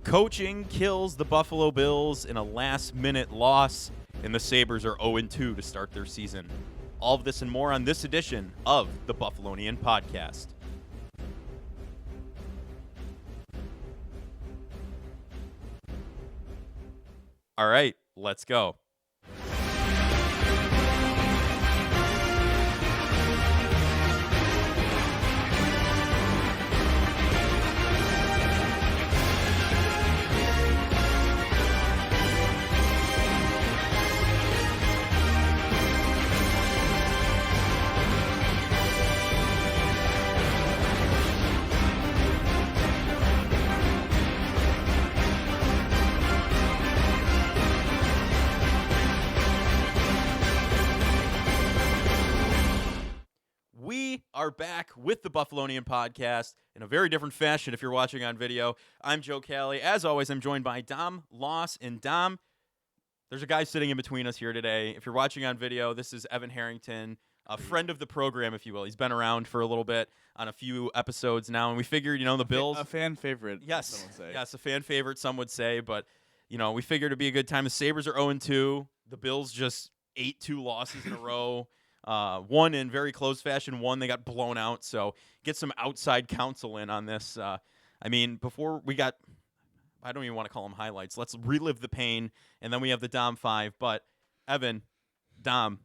Coaching kills the Buffalo Bills in a last-minute loss, and the Sabres are 0-2 to start their season. All of this and more on this edition of the Buffalonian podcast. All right, let's go. We are back with the Buffalonian podcast in a very different fashion if you're watching on video. I'm Joe Callie. As always, I'm joined by Dom Loss. And Dom, there's a guy sitting in between us here today. If you're watching on video, this is Evan Harrington, a friend of the program, if you will. He's been around for a little bit on a few episodes now, and we figured, the Bills. A fan favorite, yes, some would say. Yes, a fan favorite, some would say. But, we figured it'd be a good time. The Sabres are 0-2. The Bills just ate 2 losses in a row. One in very close fashion, one they got blown out. So get some outside counsel in on this. Before we got, I don't even want to call them highlights. Let's relive the pain, and then we have the Dom 5. But Evan, Dom,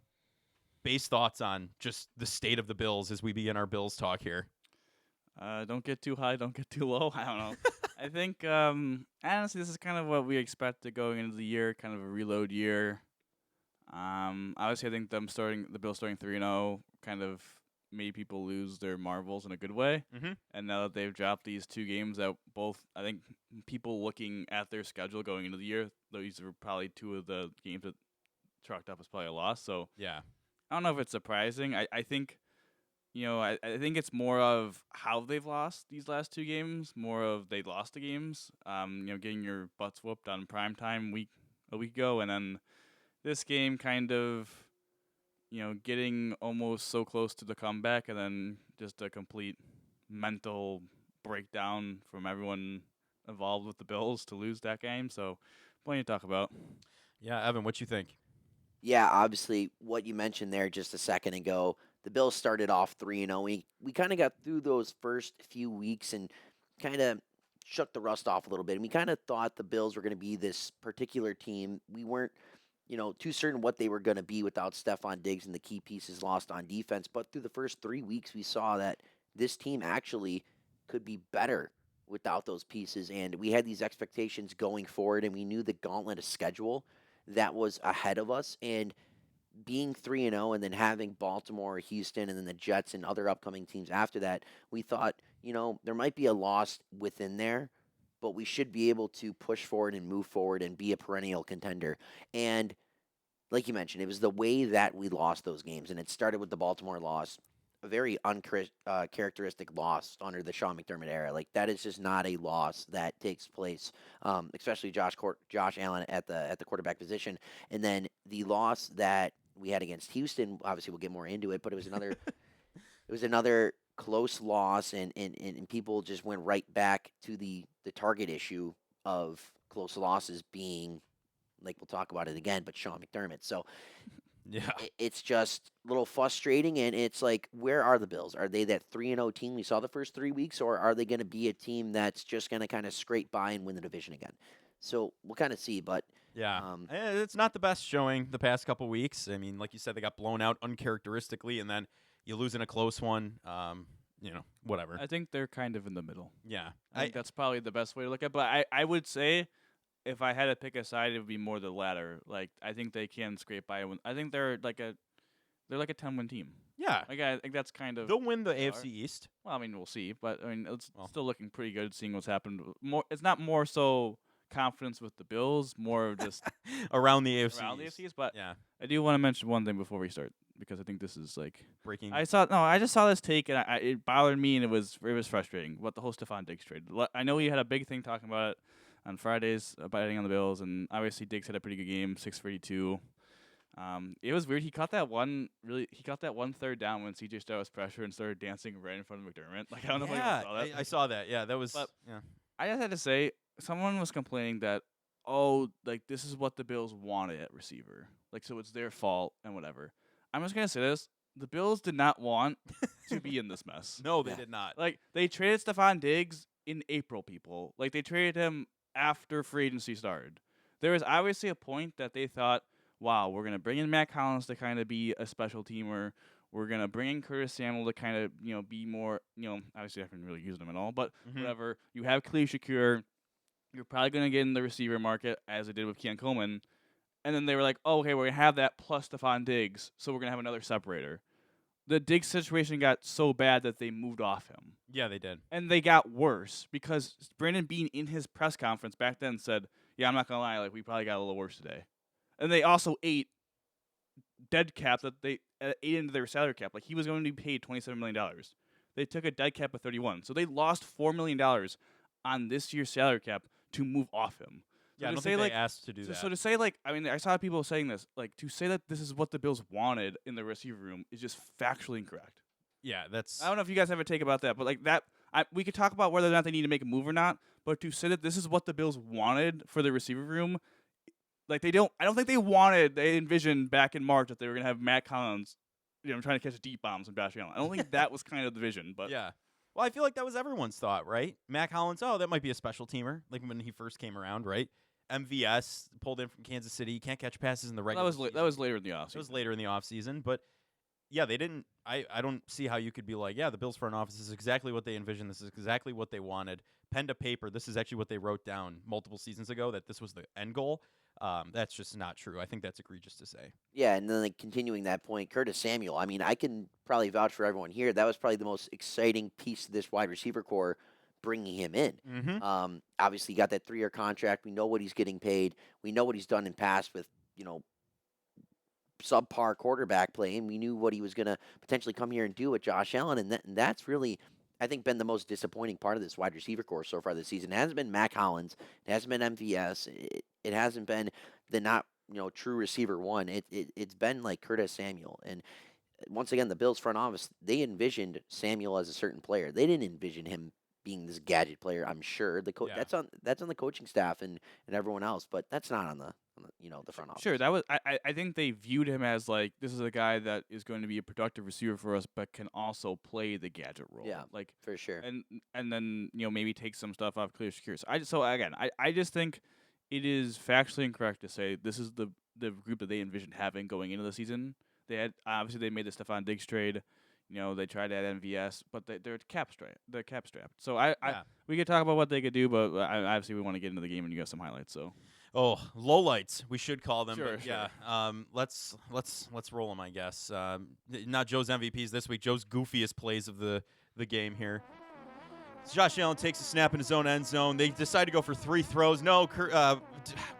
base thoughts on just the state of the Bills as we begin our Bills talk here. Don't get too high, don't get too low. I don't know. I think, honestly, this is kind of what we expected going into the year, kind of a reload year. Obviously, I think the Bills starting 3-0 kind of made people lose their marbles in a good way. Mm-hmm. And now that they've dropped these 2 games that both, I think people looking at their schedule going into the year, these were probably 2 of the games that chalked up as probably a loss. So Yeah. I don't know if it's surprising. I think, I think it's more of how they've lost these last 2 games, more of they lost the games. Getting your butts whooped on primetime a week ago, and then this game kind of, getting almost so close to the comeback, and then just a complete mental breakdown from everyone involved with the Bills to lose that game. So plenty to talk about. Yeah, Evan, what you think? Yeah, obviously, what you mentioned there just a second ago, the Bills started off 3-0. We kind of got through those first few weeks and kind of shook the rust off a little bit. And we kind of thought the Bills were going to be this particular team. We weren't, too certain what they were going to be without Stephon Diggs and the key pieces lost on defense. But through the first 3 weeks, we saw that this team actually could be better without those pieces. And we had these expectations going forward, and we knew the gauntlet of schedule that was ahead of us. And being 3-0 and then having Baltimore, Houston, and then the Jets and other upcoming teams after that, we thought, there might be a loss within there, but we should be able to push forward and move forward and be a perennial contender. And like you mentioned, it was the way that we lost those games, and it started with the Baltimore loss, a very uncharacteristic loss under the Sean McDermott era. Like, that is just not a loss that takes place, especially Josh Allen at the quarterback position. And then the loss that we had against Houston, obviously we'll get more into it, but it was another close loss, and people just went right back to the target issue of close losses being, like, we'll talk about it again, but Sean McDermott. So Yeah. it's just a little frustrating, and it's like, where are the Bills? Are they that 3-0 team we saw the first 3 weeks, or are they going to be a team that's just going to kind of scrape by and win the division again? So we'll kind of see, but Yeah, it's not the best showing the past couple weeks. I mean, like you said, they got blown out uncharacteristically, and then you lose in a close one. Whatever. I think they're kind of in the middle. Yeah, I think that's probably the best way to look at it. But I would say, if I had to pick a side, it would be more the latter. Like, I think they can scrape by. I think they're like a 10-win team. Yeah, Like, I think that's kind of. they'll win the they are. AFC East. Well, I mean, we'll see. But it's still looking pretty good, seeing what's happened. It's not more so confidence with the Bills, more of just around the AFC. around the East. AFCs. But Yeah, I do want to mention one thing before we start, because I think this is like breaking. I just saw this take, and it bothered me, and it was frustrating. What the whole Stephon Diggs trade. I know he had a big thing talking about it on Fridays, betting on the Bills, and obviously Diggs had a pretty good game, 6 for 82. It was weird. He caught that one third down when CJ Stroud was pressure and started dancing right in front of McDermott. Like, I don't know if you saw that. I saw that. Yeah, that was. But yeah. I just had to say, someone was complaining that, oh, like this is what the Bills wanted at receiver, like so it's their fault and whatever. I'm just gonna say this: the Bills did not want to be in this mess. No, they Yeah. did not. Like they traded Stephon Diggs in April, people. Like they traded him after free agency started. There was obviously a point that they thought, wow, we're gonna bring in Matt Collins to kind of be a special teamer. We're gonna bring in Curtis Samuel to kind of be more obviously I haven't really used him at all, but Mhm. whatever. You have Khalil Shakir. You're probably gonna get in the receiver market as they did with Keon Coleman. And then they were like, oh, okay, we're going to have that plus Stephon Diggs, so we're going to have another separator. The Diggs situation got so bad that they moved off him. Yeah, they did. And they got worse because Brandon Beane in his press conference back then said, yeah, I'm not going to lie, like we probably got a little worse today. And they also ate dead cap that they ate into their salary cap. Like he was going to be paid $27 million. They took a dead cap of 31. So they lost $4 million on this year's salary cap to move off him. Yeah, I to don't say, think like, they asked to do that. So to say, like, I mean, I saw people saying this, like, to say that this is what the Bills wanted in the receiver room is just factually incorrect. Yeah, that's. I don't know if you guys have a take about that, but like that, we could talk about whether or not they need to make a move or not. But to say that this is what the Bills wanted for the receiver room, like they don't. I don't think they envisioned back in March that they were gonna have Matt Collins, trying to catch deep bombs and Josh Allen. I don't think that was kind of the vision. But Yeah. Well, I feel like that was everyone's thought, right? Matt Collins, that might be a special teamer, like when he first came around, right? MVS pulled in from Kansas City. He can't catch passes in the regular season. that was later in the offseason. It was later in the offseason, but yeah, they didn't. I don't see how you could be like, yeah, the Bills front office is exactly what they envisioned. This is exactly what they wanted. Pen to paper, this is actually what they wrote down multiple seasons ago, that this was the end goal. That's just not true. I think that's egregious to say. Yeah, and then like continuing that point, Curtis Samuel. I mean, I can probably vouch for everyone here. That was probably the most exciting piece of this wide receiver core, bringing him in. Mm-hmm. Obviously, he got that 3-year contract. We know what he's getting paid. We know what he's done in past with subpar quarterback play, and we knew what he was going to potentially come here and do with Josh Allen, and that's really, I think, been the most disappointing part of this wide receiver core so far this season. It hasn't been Matt Collins. It hasn't been MVS. It hasn't been the not true receiver one. It's been like Curtis Samuel. And once again, the Bills front office, they envisioned Samuel as a certain player. They didn't envision him being this gadget player. I'm sure the Yeah. that's on the coaching staff and everyone else, but that's not on the front office. Sure, that was. I think they viewed him as like this is a guy that is going to be a productive receiver for us, but can also play the gadget role. Yeah. Like For sure. and then maybe take some stuff off Khalil Shakir. So I just think it is factually incorrect to say this is the group that they envisioned having going into the season. They had obviously they made the Stephon Diggs trade. They tried to add MVS, but they're cap strapped. They're cap strapped. So we could talk about what they could do, but obviously we want to get into the game and you got some highlights. So. Oh, lowlights, we should call them. Sure, but yeah, let's roll them, I guess. Not Joe's MVPs this week. Joe's goofiest plays of the game here. So Josh Allen takes a snap in his own end zone. They decide to go for 3 throws. No,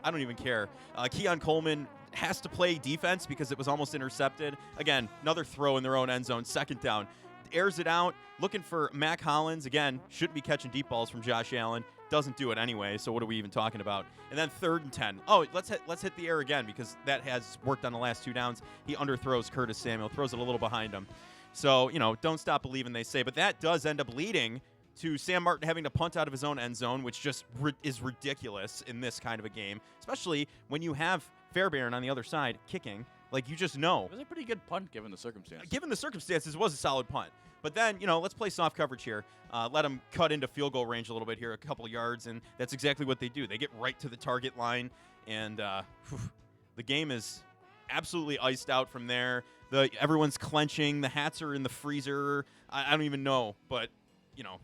I don't even care. Keon Coleman has to play defense because it was almost intercepted. Again, another throw in their own end zone. 2nd down. Airs it out, looking for Matt Collins. Again, shouldn't be catching deep balls from Josh Allen. Doesn't do it anyway, so what are we even talking about? And then 3rd and 10. Oh, let's hit the air again because that has worked on the last 2 downs. He underthrows Curtis Samuel, throws it a little behind him. So, don't stop believing, they say. But that does end up leading to Sam Martin having to punt out of his own end zone, which just is ridiculous in this kind of a game, especially when you have Fairbairn on the other side kicking. Like, you just know. It was a pretty good punt given the circumstances. Given the circumstances, it was a solid punt. But then, let's play soft coverage here. Let them cut into field goal range a little bit here, a couple yards, and that's exactly what they do. They get right to the target line, and the game is absolutely iced out from there. Everyone's clenching. The hats are in the freezer. I don't even know, but,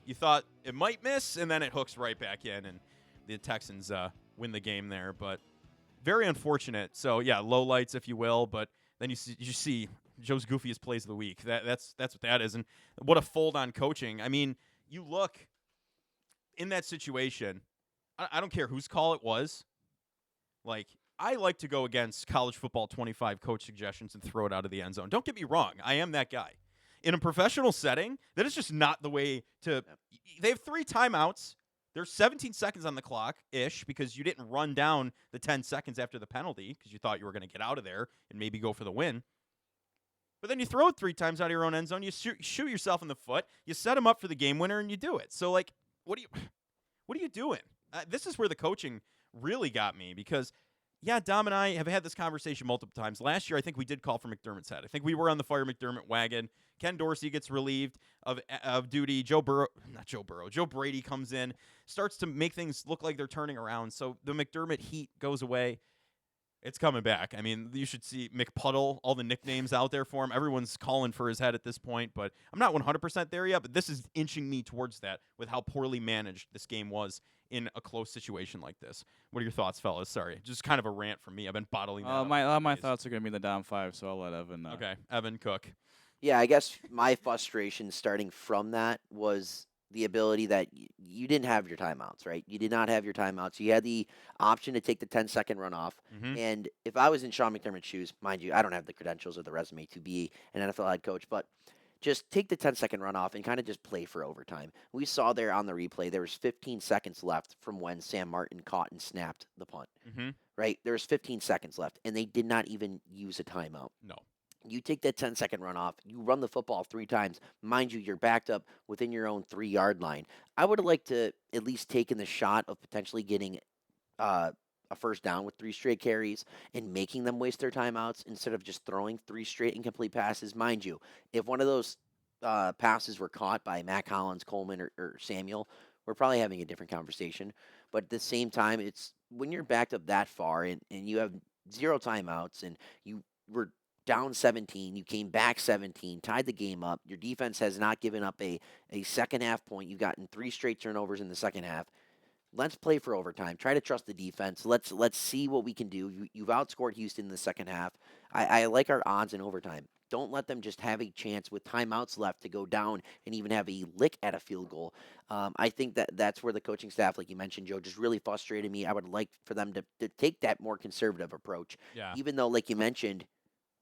you thought it might miss, and then it hooks right back in, and the Texans win the game there. But very unfortunate. So, yeah, low lights, if you will, but then you see Joe's goofiest plays of the week. That's what that is. And what a fold on coaching. I mean, you look in that situation, I don't care whose call it was. Like, I like to go against college football 25 coach suggestions and throw it out of the end zone. Don't get me wrong. I am that guy. In a professional setting, that is just not the way to – they have 3 timeouts. There's 17 seconds on the clock-ish because you didn't run down the 10 seconds after the penalty because you thought you were going to get out of there and maybe go for the win. But then you throw it 3 times out of your own end zone. You shoot yourself in the foot. You set them up for the game winner, and you do it. So, like, what are you doing? this is where the coaching really got me because, yeah, Dom and I have had this conversation multiple times. Last year, I think we did call for McDermott's head. I think we were on the fire McDermott wagon. Ken Dorsey gets relieved of duty. Joe Brady comes in, starts to make things look like they're turning around. So the McDermott heat goes away. It's coming back. I mean, you should see McPuddle, all the nicknames out there for him. Everyone's calling for his head at this point, but I'm not 100% there yet, but this is inching me towards that with how poorly managed this game was in a close situation like this. What are your thoughts, fellas? Sorry, just kind of a rant from me. I've been bottling that up. My thoughts are going to be the down 5, so I'll let Evan know. Okay, Evan Cook. Yeah, I guess my frustration starting from that was the ability that you didn't have your timeouts, right? You did not have your timeouts. You had the option to take the 10-second runoff. Mm-hmm. And if I was in Sean McDermott's shoes, mind you, I don't have the credentials or the resume to be an NFL head coach, but just take the 10-second runoff and kind of just play for overtime. We saw there on the replay, there was 15 seconds left from when Sam Martin caught and snapped the punt, Mm-hmm. right? There was 15 seconds left, and they did not even use a timeout. No. You take that 10-second runoff, you run the football 3 times. Mind you, you're backed up within your own 3-yard line. I would have liked to at least taken the shot of potentially getting a first down with 3 straight carries and making them waste their timeouts instead of just throwing 3 straight incomplete passes. Mind you, if one of those passes were caught by Matt Collins, Coleman, or Samuel, we're probably having a different conversation. But at the same time, it's when you're backed up that far and you have 0 timeouts and you were down 17, you came back 17, tied the game up. Your defense has not given up a second half point. You've gotten 3 straight turnovers in the second half. Let's play for overtime. Try to trust the defense. Let's see what we can do. You've outscored Houston in the second half. I like our odds in overtime. Don't let them just have a chance with timeouts left to go down and even have a lick at a field goal. I think that's where the coaching staff, like you mentioned, Joe, just really frustrated me. I would like for them to take that more conservative approach. Yeah. Even though, like you mentioned,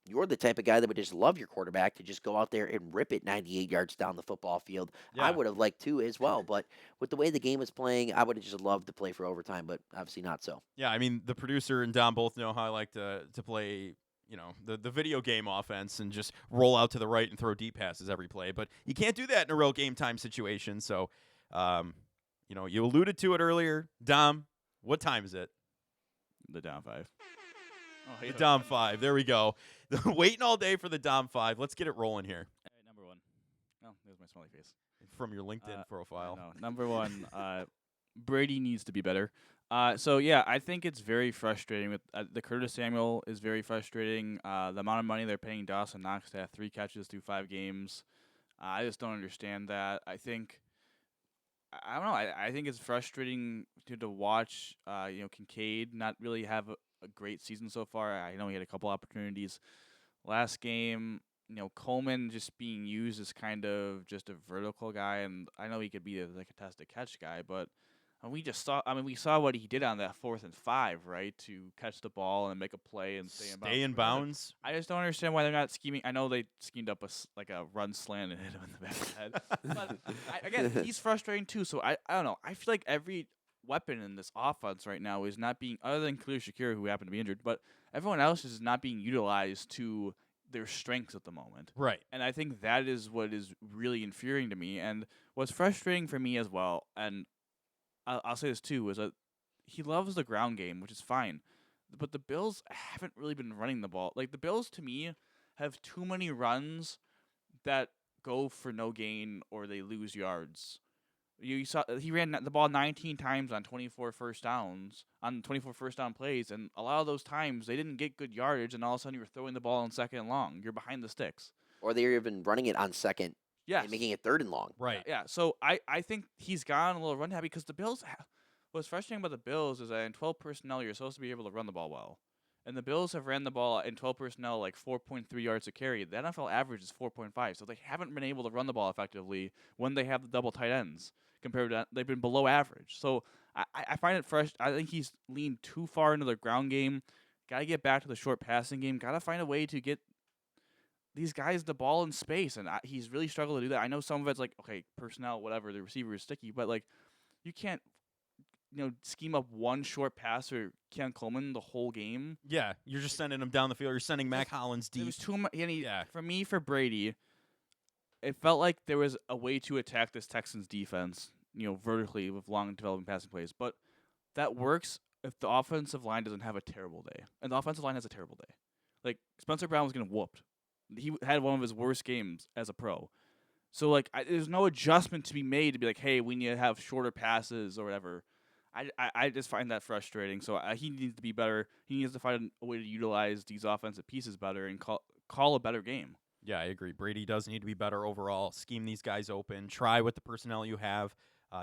you're the type of guy that would just love your quarterback to just go out there and rip it 98 yards down the football field. Yeah. I would have liked to as well, but with the way the game is playing, I would have just loved to play for overtime, but obviously not so. Yeah, I mean, the producer and Dom both know how I like to play, the video game offense and just roll out to the right and throw deep passes every play. But you can't do that in a real game time situation. So, you alluded to it earlier. Dom, what time is it? The down 5. Oh, The Dom 5. There we go. Waiting all day for the Dom 5. Let's get it rolling here. All right, number 1. Oh, there's my smiley face. From your LinkedIn profile. No, number 1, Brady needs to be better. So, yeah, I think it's very frustrating. With the Curtis Samuel is very frustrating. The amount of money they're paying Dawson Knox to have 3 catches through 5 games. I just don't understand that. I don't know. I think it's frustrating to watch, Kincaid not really have a great season so far. I know he had a couple opportunities last game. Coleman just being used as kind of just a vertical guy, and I know he could be a contested catch guy, but we saw what he did on that 4th and 5, right, to catch the ball and make a play and stay in bounds. I just don't understand why they're not scheming. I know they schemed up a run slant and hit him in the back of the head. But again, he's frustrating too. So I don't know. I feel like every weapon in this offense right now is not being, other than Khalil Shakir, who happened to be injured, but everyone else is not being utilized to their strengths at the moment. Right. And I think that is what is really infuriating to me. And what's frustrating for me as well, and I'll say this too, is that he loves the ground game, which is fine. But the Bills haven't really been running the ball. Like, the Bills, to me, have too many runs that go for no gain or they lose yards. You saw he ran the ball 19 times on 24 first down plays, and a lot of those times they didn't get good yardage, and all of a sudden you were throwing the ball on 2nd and long. You're behind the sticks. Or they're even running it on 2nd and making it 3rd and long. Right. Yeah. So I think he's gone a little run happy because the Bills. What's frustrating about the Bills is that in 12 personnel you're supposed to be able to run the ball well, and the Bills have ran the ball in 12 personnel like 4.3 yards a carry. The NFL average is 4.5, so they haven't been able to run the ball effectively when they have the double tight ends. Compared to that, they've been below average. So I find it fresh. I think he's leaned too far into the ground game. Got to get back to the short passing game. Got to find a way to get these guys the ball in space, and he's really struggled to do that. I know some of it's like, okay, personnel, whatever, the receiver is sticky, but like you can't, scheme up one short pass or Ken Coleman the whole game. Yeah, you're just sending him down the field. You're sending Mac Hollins deep. It was too much. For Brady, it felt like there was a way to attack this Texans defense, vertically with long developing passing plays. But that works if the offensive line doesn't have a terrible day. And the offensive line has a terrible day. Like, Spencer Brown was getting whooped. He had one of his worst games as a pro. So, like, there's no adjustment to be made to be like, hey, we need to have shorter passes or whatever. I just find that frustrating. So he needs to be better. He needs to find a way to utilize these offensive pieces better and call a better game. Yeah, I agree. Brady does need to be better overall. Scheme these guys open. Try with the personnel you have.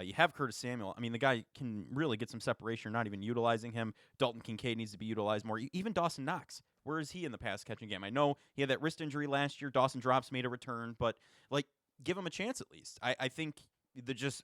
You have Curtis Samuel. I mean, the guy can really get some separation. You're not even utilizing him. Dalton Kincaid needs to be utilized more. Even Dawson Knox. Where is he in the pass catching game? I know he had that wrist injury last year. Dawson Drops made a return, but like, give him a chance at least. I think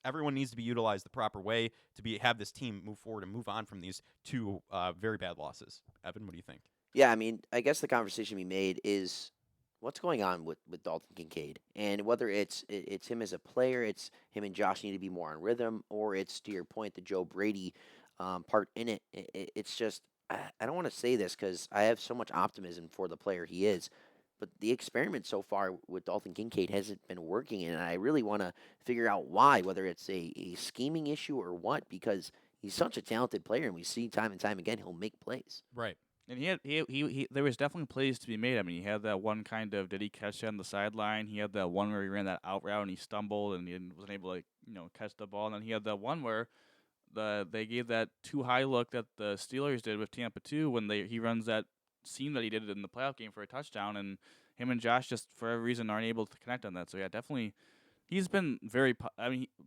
everyone needs to be utilized the proper way to have this team move forward and move on from these two very bad losses. Evan, what do you think? Yeah, I mean, I guess the conversation we made is what's going on with Dalton Kincaid, and whether it's him as a player, it's him and Josh need to be more on rhythm, or it's to your point the Joe Brady part in it. It's just I don't want to say this because I have so much optimism for the player he is, but the experiment so far with Dalton Kincaid hasn't been working, and I really want to figure out why, whether it's a scheming issue or what, because he's such a talented player, and we see time and time again he'll make plays. Right. And there was definitely plays to be made. I mean, he had that one kind of, did he catch it on the sideline? He had that one where he ran that out route and he stumbled and he wasn't able to, catch the ball. And then he had that one where they gave that too high look that the Steelers did with Tampa 2 when he runs that seam that he did in the playoff game for a touchdown, and him and Josh just for every reason aren't able to connect on that. So yeah, definitely, he's been very.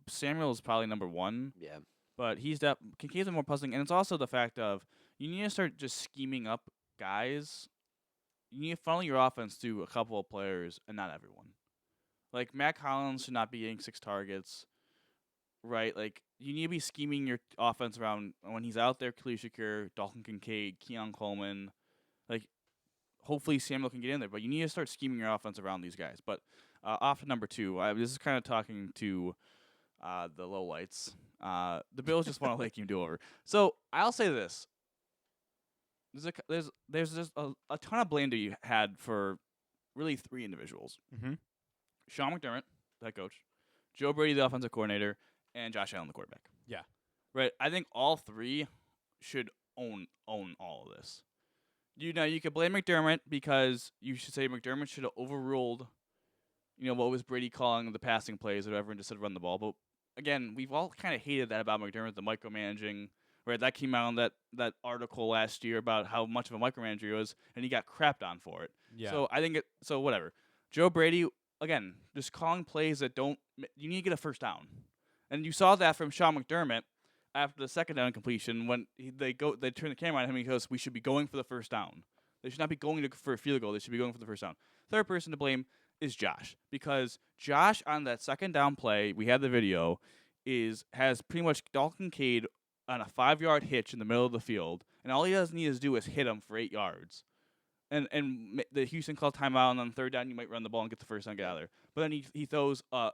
Samuel is probably number one. Yeah. But Kincaid's been more puzzling, and it's also the fact of you need to start just scheming up guys. You need to funnel your offense to a couple of players and not everyone. Like, Matt Collins should not be getting 6 targets, right? Like, you need to be scheming your offense around when he's out there. Khalil Shakir, Dalton Kincaid, Keon Coleman, like, hopefully Samuel can get in there. But you need to start scheming your offense around these guys. But off to number 2, this is kind of talking to the lowlights. The Bills just want to let him do over. So I'll say this: there's just a ton of blame to be had for really 3 individuals: Sean McDermott, the head coach, Joe Brady, the offensive coordinator, and Josh Allen, the quarterback. Yeah. Right. I think all 3 should own all of this. You could blame McDermott because you should say McDermott should have overruled, what was Brady calling the passing plays or whatever, and just said run the ball. But again, we've all kind of hated that about McDermott, the micromanaging. Right, that came out in that article last year about how much of a micromanager he was, and he got crapped on for it. Yeah. So I think whatever. Joe Brady, again, just calling plays that don't. You need to get a first down, and you saw that from Sean McDermott after the second down completion when they turn the camera on him and he goes, "We should be going for the first down. They should not be going for a field goal. They should be going for the first down." Third person to blame is Josh, because Josh on that second down play, we had the video, has pretty much Dalton Kincaid on a 5-yard hitch in the middle of the field, and all he does need to do is hit him for 8 yards. And the Houston called timeout, and on third down you might run the ball and get the first down, get out of there. But then he throws a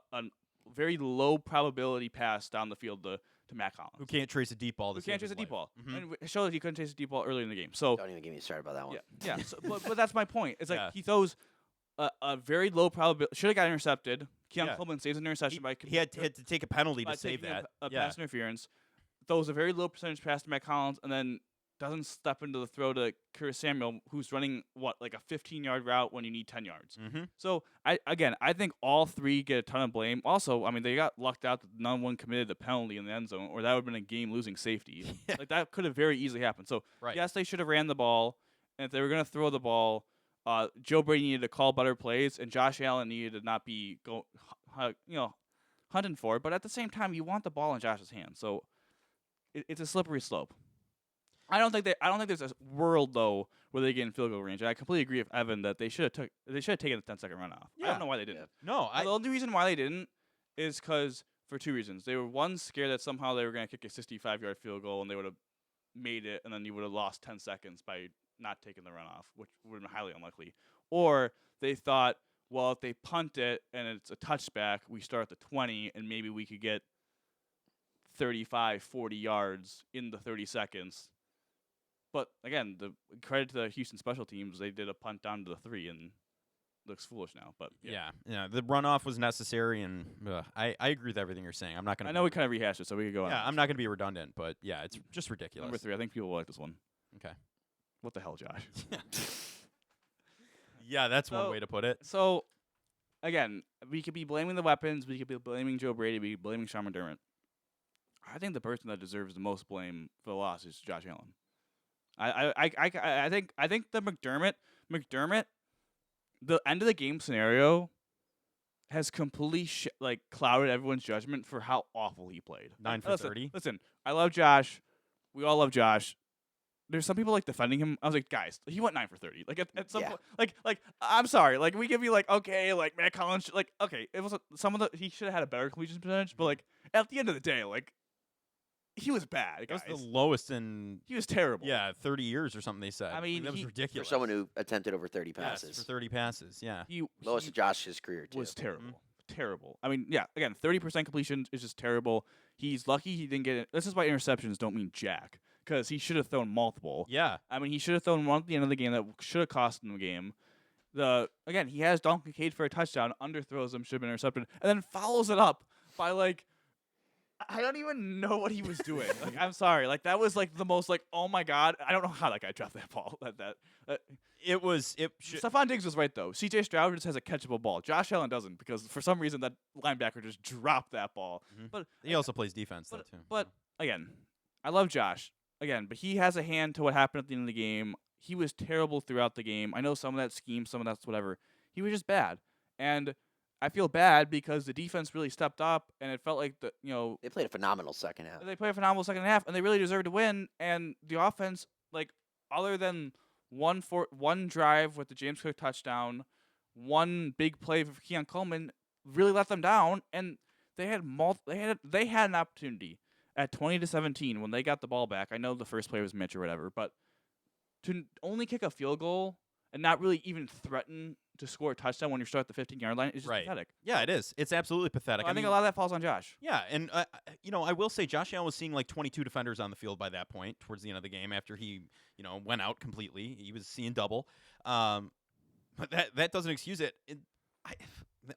very low probability pass down the field to Matt Collins, who can't trace a deep ball. And it showed that he couldn't trace a deep ball earlier in the game. So don't even get me started about that one. Yeah. So, but that's my point. It's like he throws a very low probability. Should have got intercepted. Keon Coleman saves an interception he had to take a penalty to save that. A pass interference. Throws a very low percentage pass to Matt Collins, and then doesn't step into the throw to Curtis Samuel, who's running like a 15-yard route when you need 10 yards. So I think all 3 get a ton of blame. Also, I mean, they got lucked out that none one committed the penalty in the end zone, or that would have been a game-losing safety. Like, that could have very easily happened. So yes, they should have ran the ball, and if they were going to throw the ball, Joe Brady needed to call better plays, and Josh Allen needed to not be hunting for it. But at the same time, you want the ball in Josh's hands. So it's a slippery slope. I don't think there's a world though where they get in field goal range. And I completely agree with Evan that they should have taken the 10-second runoff. I don't know why they didn't. No, the only reason why they didn't is because for 2 reasons. They were, one, scared that somehow they were going to kick a 65-yard field goal and they would have made it, and then you would have lost 10 seconds by not taking the runoff, which would have been highly unlikely. Or they thought, well, if they punt it and it's a touchback, we start at the 20 and maybe we could get 35, 40 yards in the 30 seconds. But again, the credit to the Houston special teams, they did a punt down to the 3, and looks foolish now. But Yeah, the runoff was necessary, and I agree with everything you're saying. I'm not going to. I know we kind of rehashed it, so we could go on. Yeah, I'm not going to be redundant, but yeah, it's just ridiculous. Number 3, I think people will like this one. Okay. What the hell, Josh? Yeah, that's one way to put it. So, again, we could be blaming the weapons. We could be blaming Joe Brady. We could be blaming Sean McDermott. I think the person that deserves the most blame for the loss is Josh Allen. I think the McDermott, the end of the game scenario has completely clouded everyone's judgment for how awful he played. 9 for 30. Listen, I love Josh. We all love Josh. There's some people defending him. I was like, guys, he went 9 for 30. At some point, I'm sorry. We give you okay, Matt Collins, okay, it was he should have had a better completion percentage, but at the end of the day, he was bad. Guys. That was the lowest in. He was terrible. Yeah, 30 years or something. They said. I mean, that was ridiculous for someone who attempted over 30 passes. Yes, for 30 passes. Yeah, lowest of Josh's career too. Was terrible. Terrible. I mean, yeah. Again, 30% completion is just terrible. He's lucky he didn't get it. This is why interceptions don't mean jack, because he should have thrown multiple. Yeah. I mean, he should have thrown one at the end of the game that should have cost him the game. Again, he has Dalton Kincaid for a touchdown, underthrows him, should have been intercepted, and then follows it up by I don't even know what he was doing. I'm sorry. That was the most oh my god. I don't know how that guy dropped that ball. Stephon Diggs was right though. C.J. Stroud just has a catchable ball. Josh Allen doesn't, because for some reason that linebacker just dropped that ball. Mm-hmm. But he also plays defense though too. But again, I love Josh. But he has a hand to what happened at the end of the game. He was terrible throughout the game. I know some of that scheme, some of that's whatever. He was just bad. And I feel bad because the defense really stepped up, and it felt like they played a phenomenal second half. They played a phenomenal second half, and they really deserved to win. And the offense, other than one drive with the James Cook touchdown, one big play for Keon Coleman, really let them down. And they had an opportunity at 20-17 when they got the ball back. I know the first play was Mitch or whatever, but to only kick a field goal and not really even threaten to score a touchdown when you're still at the 15-yard line is just pathetic. Yeah, it is. It's absolutely pathetic. Well, I think a lot of that falls on Josh. Yeah, and I will say Josh Allen was seeing 22 defenders on the field by that point towards the end of the game after he went out completely. He was seeing double. But that doesn't excuse it.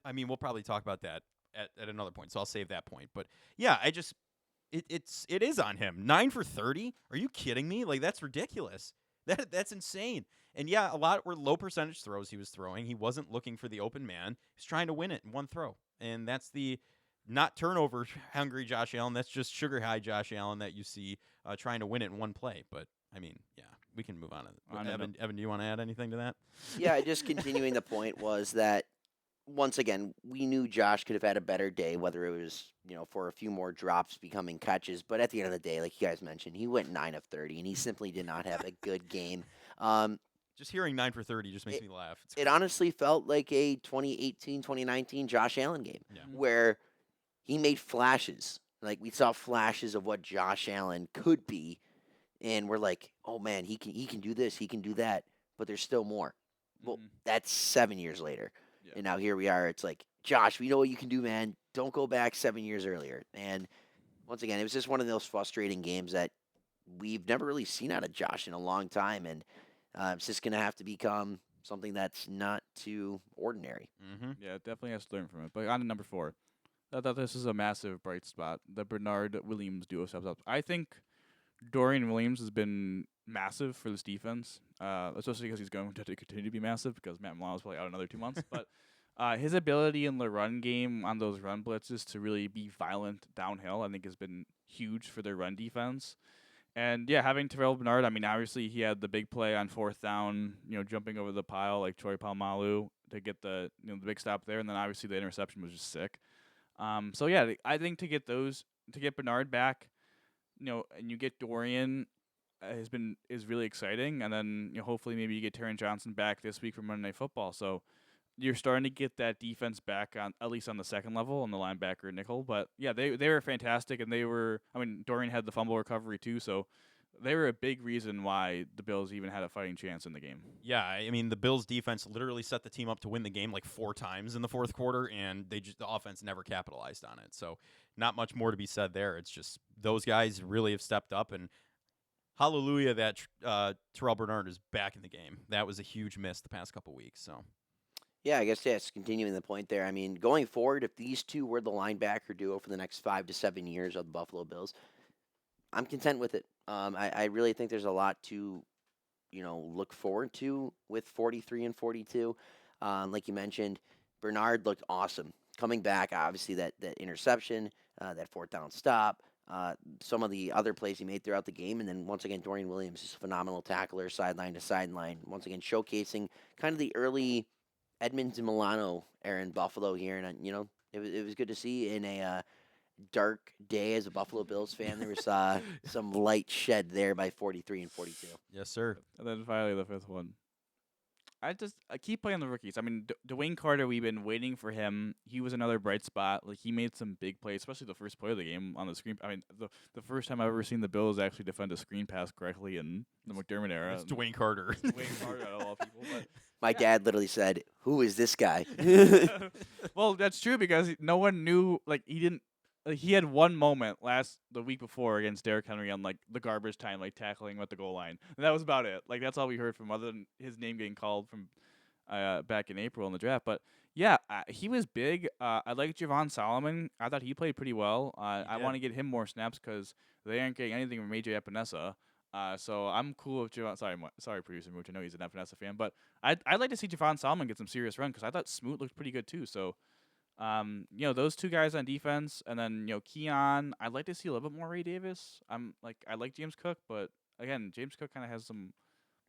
I mean, we'll probably talk about that at another point, so I'll save that point. But yeah, it is on him. 9 for 30? Are you kidding me? That's ridiculous. That's insane. And yeah, a lot were low percentage throws he was throwing. He wasn't looking for the open man. He was trying to win it in one throw. And that's the not turnover hungry Josh Allen. That's just sugar high Josh Allen that you see trying to win it in one play. But I mean, yeah, we can move on. Evan, do you want to add anything to that? Yeah, just continuing the point was that once again, we knew Josh could have had a better day, whether it was, for a few more drops becoming catches. But at the end of the day, like you guys mentioned, he went 9 of 30, and he simply did not have a good game. Just hearing 9 for 30 just makes me laugh. It honestly felt like a 2018, 2019 Josh Allen game, where he made flashes. We saw flashes of what Josh Allen could be, and we're like, oh man, he can do this, he can do that, but there's still more. Well, that's 7 years later. Yeah. And now here we are. It's like, Josh, we know what you can do, man. Don't go back 7 years earlier. And once again, it was just one of those frustrating games that we've never really seen out of Josh in a long time. And it's just going to have to become something that's not too ordinary. Mm-hmm. Yeah, it definitely has to learn from it. But on to number 4. I thought this is a massive bright spot. The Bernard-Williams duo steps up. I think Dorian Williams has been massive for this defense, especially because he's going to continue to be massive because Matt Milano's probably out another 2 months. But his ability in the run game on those run blitzes to really be violent downhill, I think, has been huge for their run defense. And, yeah, having Terrell Bernard, I mean, obviously he had the big play on 4th down, jumping over the pile like Troy Polamalu to get the big stop there. And then, obviously, the interception was just sick. So, yeah, I think to get Bernard back, and you get Dorian is really exciting. And then, hopefully maybe you get Taron Johnson back this week for Monday Night Football. So you're starting to get that defense back on, at least on the second level, on the linebacker and nickel. But yeah, they were fantastic, and Dorian had the fumble recovery too, so they were a big reason why the Bills even had a fighting chance in the game. Yeah, I mean, the Bills defense literally set the team up to win the game 4 times in the fourth quarter, and the offense never capitalized on it. So not much more to be said there. It's just those guys really have stepped up, and hallelujah that Terrell Bernard is back in the game. That was a huge miss the past couple weeks. So Yeah, I guess yes. Continuing the point there. I mean, going forward, if these two were the linebacker duo for the next 5 to 7 years of the Buffalo Bills, I'm content with it. I really think there's a lot to look forward to with 43 and 42. Like you mentioned, Bernard looked awesome coming back. Obviously, that interception, that fourth down stop, some of the other plays he made throughout the game, and then once again, Dorian Williams is a phenomenal tackler, sideline to sideline. Once again, showcasing kind of the early Edmonds and Milano era in Buffalo here, and it was good to see in a dark day as a Buffalo Bills fan. There was some light shed there by 43 and 42. Yes, sir. And then finally the fifth one. I keep playing the rookies. I mean, Dwayne Carter, we've been waiting for him. He was another bright spot. Like, he made some big plays, especially the first play of the game on the screen. I mean, the first time I've ever seen the Bills actually defend a screen pass correctly in the McDermott era. It's Dwayne Carter. Dwayne Carter out of all people. But My dad literally said, "Who is this guy?" well, that's true because no one knew. Like, he didn't. Like, he had one moment the week before against Derrick Henry on like the garbage time, like tackling him at the goal line, and that was about it. Like, that's all we heard from, other than his name getting called from back in April in the draft. But yeah, he was big. I like Javon Solomon. I thought he played pretty well. I want to get him more snaps because they aren't getting anything from AJ Epinesa. So I'm cool with Javon. Sorry, producer Mooch. I know he's an Epinesa fan, but I'd like to see Javon Solomon get some serious run because I thought Smoot looked pretty good too. So. Those two guys on defense, and then Keon. I'd like to see a little bit more Ray Davis. I like James Cook, but again, James Cook kind of has some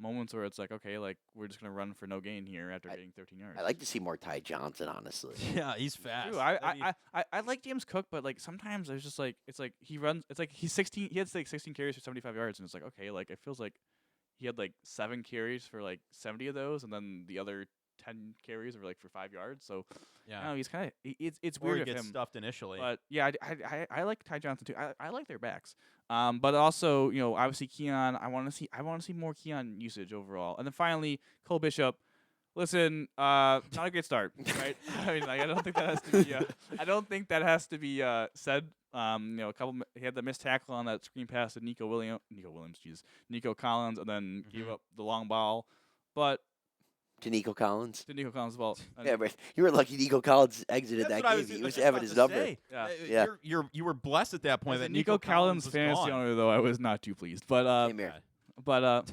moments where it's like, okay, like we're just gonna run for no gain here after getting 13 yards. I like to see more Ty Johnson, honestly. Yeah, he's fast. True. I like James Cook, but like sometimes it's just like he runs. It's like he's 16. He has like 16 carries for 75 yards, and it's like, okay, like it feels like he had like 7 carries for like 70 of those, and then the other 10 carries were like for 5 yards. So Yeah, he's kind of it's or weird he of gets him. stuffed initially. But yeah, I like Ty Johnson too. I like their backs. But also, obviously Keon. I want to see more Keon usage overall. And then finally, Cole Bishop. Listen, not a great start, right? I mean, like, I don't think that has to be. I don't think that has to be said. He had the missed tackle on that screen pass to Nico Collins, and then gave up the long ball. But To Nico Collins. to Nico Collins' ball. Yeah, but you were lucky Nico Collins exited That's that what I game. He was just having about his to number. say. Yeah. Yeah. You were blessed at that point As a that Nico Collins was fantasy gone. owner, though, I was not too pleased. But Same here. but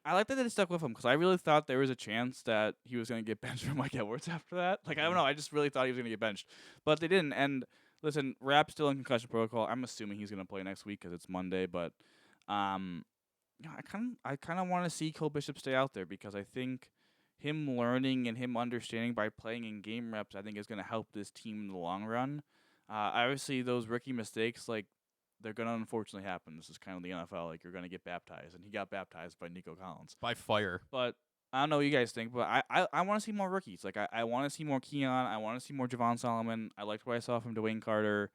I like that they stuck with him because I really thought there was a chance that he was going to get benched from Mike Edwards after that. Like, I don't know, I just really thought he was going to get benched, but they didn't. And listen, Rapp's still in concussion protocol. I'm assuming he's going to play next week because it's Monday. But I kind of want to see Cole Bishop stay out there because I think him learning and him understanding by playing in game reps, I think is going to help this team in the long run. Obviously, those rookie mistakes, like, they're going to unfortunately happen. This is kind of the NFL. Like, you're going to get baptized. And he got baptized by Nico Collins. By fire. But I don't know what you guys think, but I want to see more rookies. Like, I want to see more Keon. I want to see more Javon Solomon. I liked what I saw from Dwayne Carter.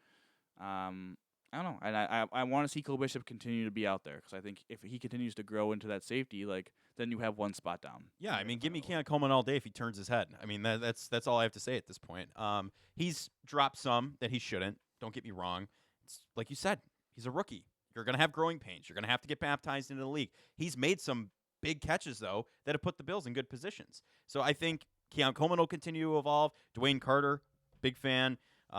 I don't know. And I want to see Cole Bishop continue to be out there because I think if he continues to grow into that safety, like, then you have one spot down. Yeah, I mean, give me Keon Coleman all day if he turns his head. I mean, that's all I have to say at this point. He's dropped some that he shouldn't. Don't get me wrong. It's like you said, he's a rookie. You're going to have growing pains. You're going to have to get baptized into the league. He's made some big catches, though, that have put the Bills in good positions. So I think Keon Coleman will continue to evolve. Dwayne Carter, big fan. He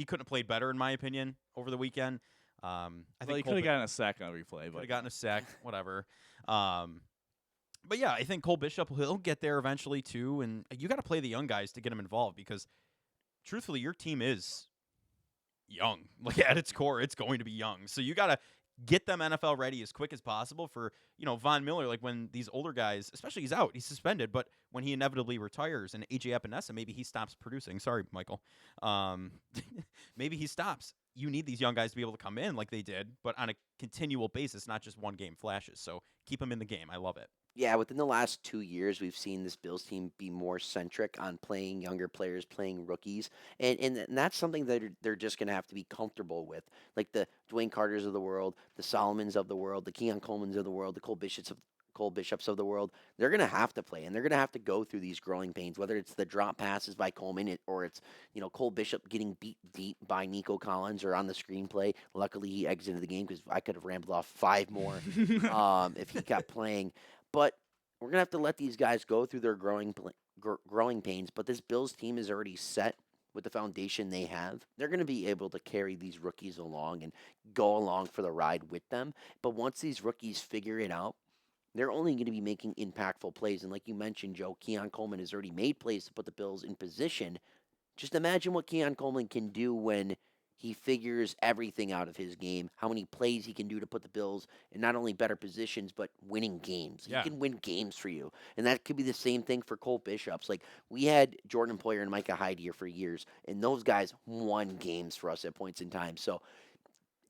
couldn't have played better, in my opinion, over the weekend. I think he could have gotten a sack on a replay. Could have gotten a sack, whatever. But yeah, I think Cole Bishop, he'll get there eventually too. And you got to play the young guys to get them involved because, truthfully, your team is young. Like, at its core, it's going to be young. So you got to get them NFL ready as quick as possible for, Von Miller. Like, when these older guys, especially he's out, he's suspended, but when he inevitably retires and AJ Epinesa, maybe he stops producing. Sorry, Michael. Maybe he stops. You need these young guys to be able to come in like they did, but on a continual basis, not just one game flashes. So keep them in the game. I love it. Yeah, within the last 2 years, we've seen this Bills team be more centric on playing younger players, playing rookies, and that's something that they're just going to have to be comfortable with. Like the Dwayne Carters of the world, the Solomons of the world, the Keon Colemans of the world, the Cole Bishops of the world. They're going to have to play, and they're going to have to go through these growing pains, whether it's the drop passes by Coleman or it's Cole Bishop getting beat deep by Nico Collins or on the screenplay. Luckily, he exited the game because I could have rambled off 5 more if he kept playing. But we're going to have to let these guys go through their growing pains, but this Bills team is already set with the foundation they have. They're going to be able to carry these rookies along and go along for the ride with them. But once these rookies figure it out, they're only going to be making impactful plays. And like you mentioned, Joe, Keon Coleman has already made plays to put the Bills in position. Just imagine what Keon Coleman can do when he figures everything out of his game, how many plays he can do to put the Bills in not only better positions, but winning games. Yeah. He can win games for you. And that could be the same thing for Cole Bishops. Like, we had Jordan Poyer and Micah Hyde here for years, and those guys won games for us at points in time. So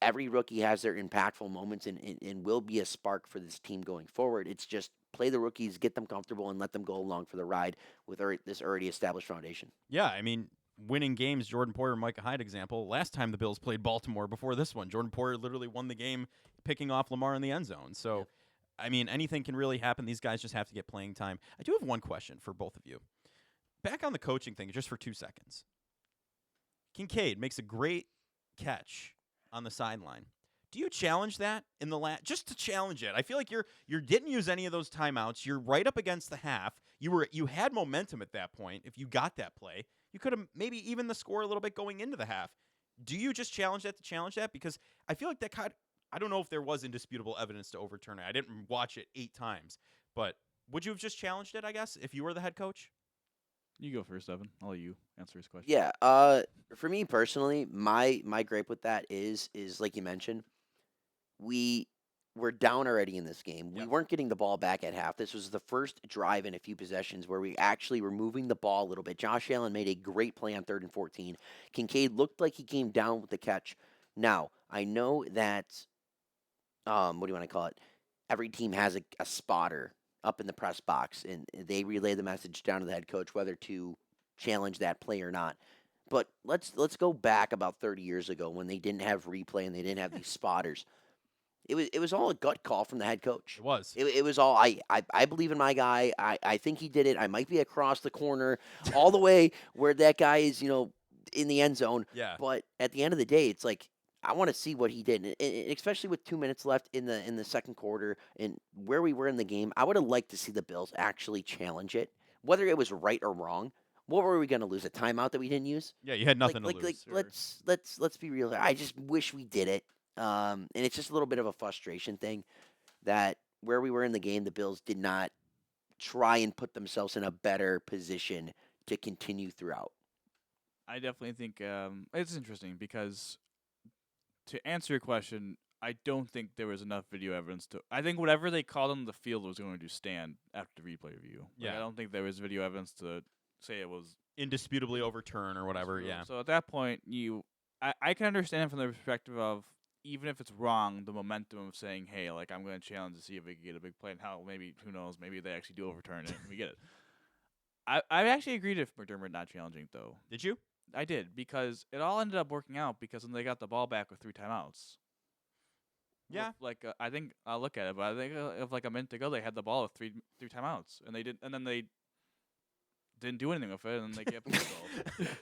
every rookie has their impactful moments and will be a spark for this team going forward. It's just play the rookies, get them comfortable, and let them go along for the ride with this already established foundation. Yeah, I mean, winning games, Jordan Poyer, Micah Hyde example. Last time the Bills played Baltimore before this one, Jordan Poyer literally won the game picking off Lamar in the end zone. So, I mean, anything can really happen. These guys just have to get playing time. I do have one question for both of you. Back on the coaching thing, just for 2 seconds. Kincaid makes a great catch on the sideline. Do you challenge that in the just to challenge it? I feel like you didn't use any of those timeouts. You're right up against the half. You had momentum at that point. If you got that play, you could have maybe even the score a little bit going into the half. Do you just challenge that to challenge that? Because I feel like I don't know if there was indisputable evidence to overturn it. I didn't watch it 8 times, but would you have just challenged it, I guess, if you were the head coach? You go first, Evan. I'll let you answer his question. Yeah. For me personally, my gripe with that is like you mentioned, we were down already in this game. We weren't getting the ball back at half. This was the first drive in a few possessions where we actually were moving the ball a little bit. Josh Allen made a great play on 3rd and 14. Kincaid looked like he came down with the catch. Now, I know that, what do you want to call it? Every team has a spotter up in the press box, and they relay the message down to the head coach whether to challenge that play or not. But let's go back about 30 years ago when they didn't have replay and they didn't have these spotters. It was all a gut call from the head coach. It was. It was all, I believe in my guy. I think he did it. I might be across the corner all the way where that guy is, in the end zone. Yeah. But at the end of the day, it's like, I want to see what he did, and especially with 2 minutes left in the second quarter and where we were in the game. I would have liked to see the Bills actually challenge it, whether it was right or wrong. What were we going to lose? A timeout that we didn't use? Yeah, you had nothing to lose. Like, let's be real. I just wish we did it. And it's just a little bit of a frustration thing that where we were in the game, the Bills did not try and put themselves in a better position to continue throughout. I definitely think it's interesting because to answer your question, I don't think there was enough video evidence to. I think whatever they called on the field was going to stand after the replay review. Yeah. I don't think there was video evidence to say it was indisputably overturned or whatever. Yeah. So at that point, I can understand from the perspective of even if it's wrong, the momentum of saying, hey, like I'm going to challenge to see if we can get a big play and how maybe who knows maybe they actually do overturn it and we get it. I actually agreed with McDermott not challenging though. Did you? I did because it all ended up working out because when they got the ball back with 3 timeouts. Yeah. I think I'll look at it, but I think if like a minute ago they had the ball with three timeouts and they didn't do anything with it and they get field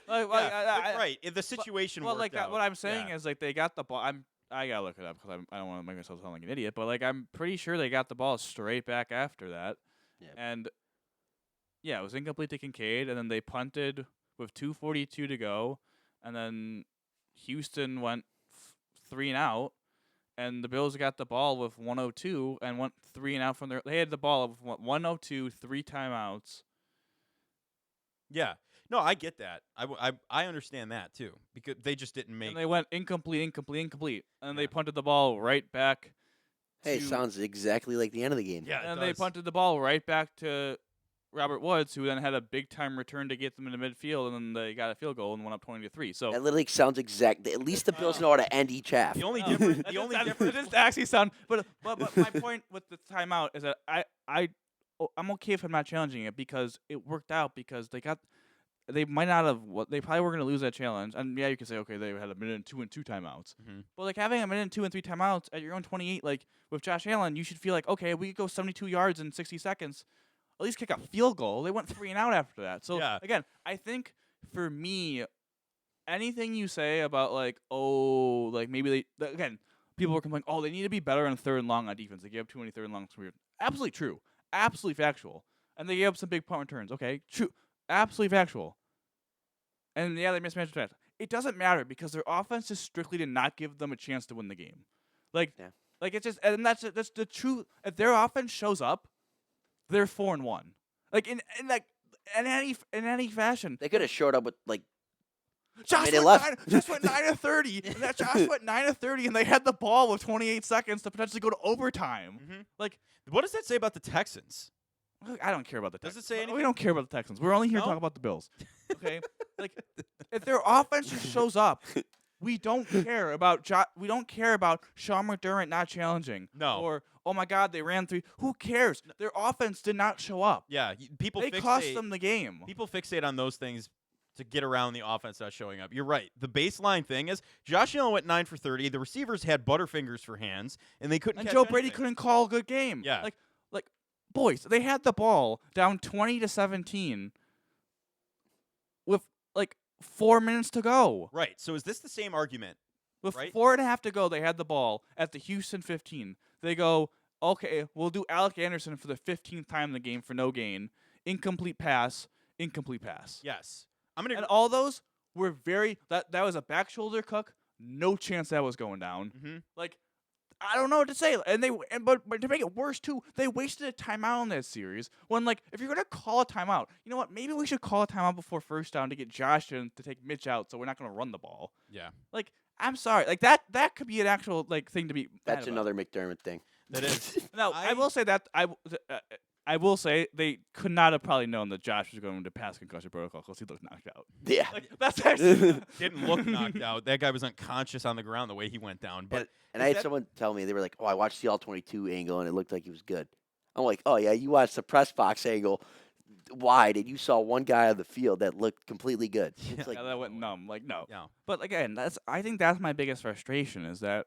goal. Right. If the situation well, worked like out, what I'm saying is like they got the ball. I gotta look it up because I don't want to make myself sound like an idiot, but like I'm pretty sure they got the ball straight back after that, and yeah, it was incomplete to Kincaid, and then they punted with 2:42 to go, and then Houston went 3 and out, and the Bills got the ball with 1:02 and went 3 and out from there. They had the ball with 1:02, 3 timeouts. Yeah. No, I get that. I understand that too because they just didn't make. And they went incomplete, and they punted the ball right back. Hey, it sounds exactly like the end of the game. Yeah, and they punted the ball right back to Robert Woods, who then had a big time return to get them into midfield, and then they got a field goal and went up 20-3. So that literally sounds exact. At least the Bills know how to end each half. The only difference. It does actually sound. But my point with the timeout is that I'm okay if I'm not challenging it because it worked out because they might not have. They probably were going to lose that challenge. And yeah, you can say okay, they had a minute and 2 and 2 timeouts. Mm-hmm. But like having a minute and 2 and 3 timeouts at your own 28, like with Josh Allen, you should feel like okay, we could go 72 yards in 60 seconds. At least kick a field goal. They went 3 and out after that. So again, I think for me, anything you say about like maybe again, people were complaining, they need to be better on 3rd and long on defense. They gave up too many 3rd and longs. Weird. Absolutely true. Absolutely factual. And they gave up some big punt returns. Okay, true. Absolutely factual. And yeah, they mismanaged that. It doesn't matter because their offense just strictly did not give them a chance to win the game. Like, Yeah. like it's just, and that's the truth. If their offense shows up, they're 4-1. Like in any fashion. They could have showed up with like Josh minute went left. 9-30, and that Josh went 9-30, and they had the ball with 28 seconds to potentially go to overtime. Mhm. Like, What does that say about the Texans? I don't care about the Does Texans. it say anything? We don't care about the Texans. We're only here to No? talk about the Bills. Okay? Like, if their offense just shows up, we don't care about we don't care about Sean McDermott not challenging. No. Or, oh my God, they ran 3. Who cares? Their offense did not show up. Yeah, people They fixate. cost them the game. People fixate on those things to get around the offense not showing up. You're right. The baseline thing is Josh Allen went 9 for 30. The receivers had butterfingers for hands, and they couldn't. And catch Joe Brady anything. couldn't call a good game. Yeah. Like, boys, they had the ball down 20-17 with like 4 minutes to go. Right. So is this the same argument? With Right. 4.5 to go, they had the ball at the Houston 15. They go, okay, we'll do Alec Anderson for the 15th time in the game for no gain. Incomplete pass. Yes. I'm gonna. And all those were that was a back shoulder cook. No chance that was going down. Mm-hmm. Like, I don't know what to say. But to make it worse too, they wasted a timeout in that series. When like, if you're gonna call a timeout, you know what? Maybe we should call a timeout before first down to get Josh in to take Mitch out, so we're not gonna run the ball. Yeah. Like, I'm sorry. Like that could be an actual like thing to be. That's mad about. another McDermott thing. That is. Now I will say that I will say they could not have probably known that Josh was going into pass concussion protocol because he looked knocked out. Yeah. Like, that's actually Didn't look knocked out. That guy was unconscious on the ground the way he went down. But And I had someone tell me, they were like, "Oh, I watched the all-22 angle and it looked like he was good." I'm like, "Oh yeah, you watched the press box angle wide and you saw one guy on the field that looked completely good." It's like, yeah, that went numb. Like, no. yeah. But again, I think that's my biggest frustration is that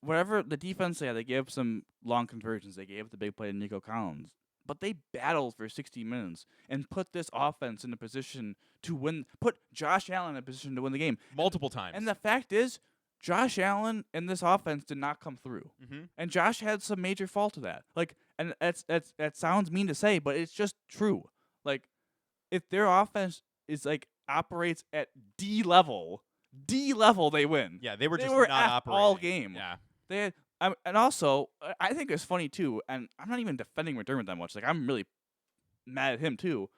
whatever the defense, they gave up some long conversions. They gave up the big play to Nico Collins. But they battled for 60 minutes and put this offense in a position to win, put Josh Allen in a position to win the game. Multiple times. And the fact is, Josh Allen and this offense did not come through. Mm-hmm. And Josh had some major fault to that. Like, and that sounds mean to say, but it's just true. Like, if their offense is like operates at D level, they win. Yeah, they were They just were not F operating. all game. Yeah. They had, and also, I think it's funny too, and I'm not even defending McDermott that much. Like, I'm really mad at him too.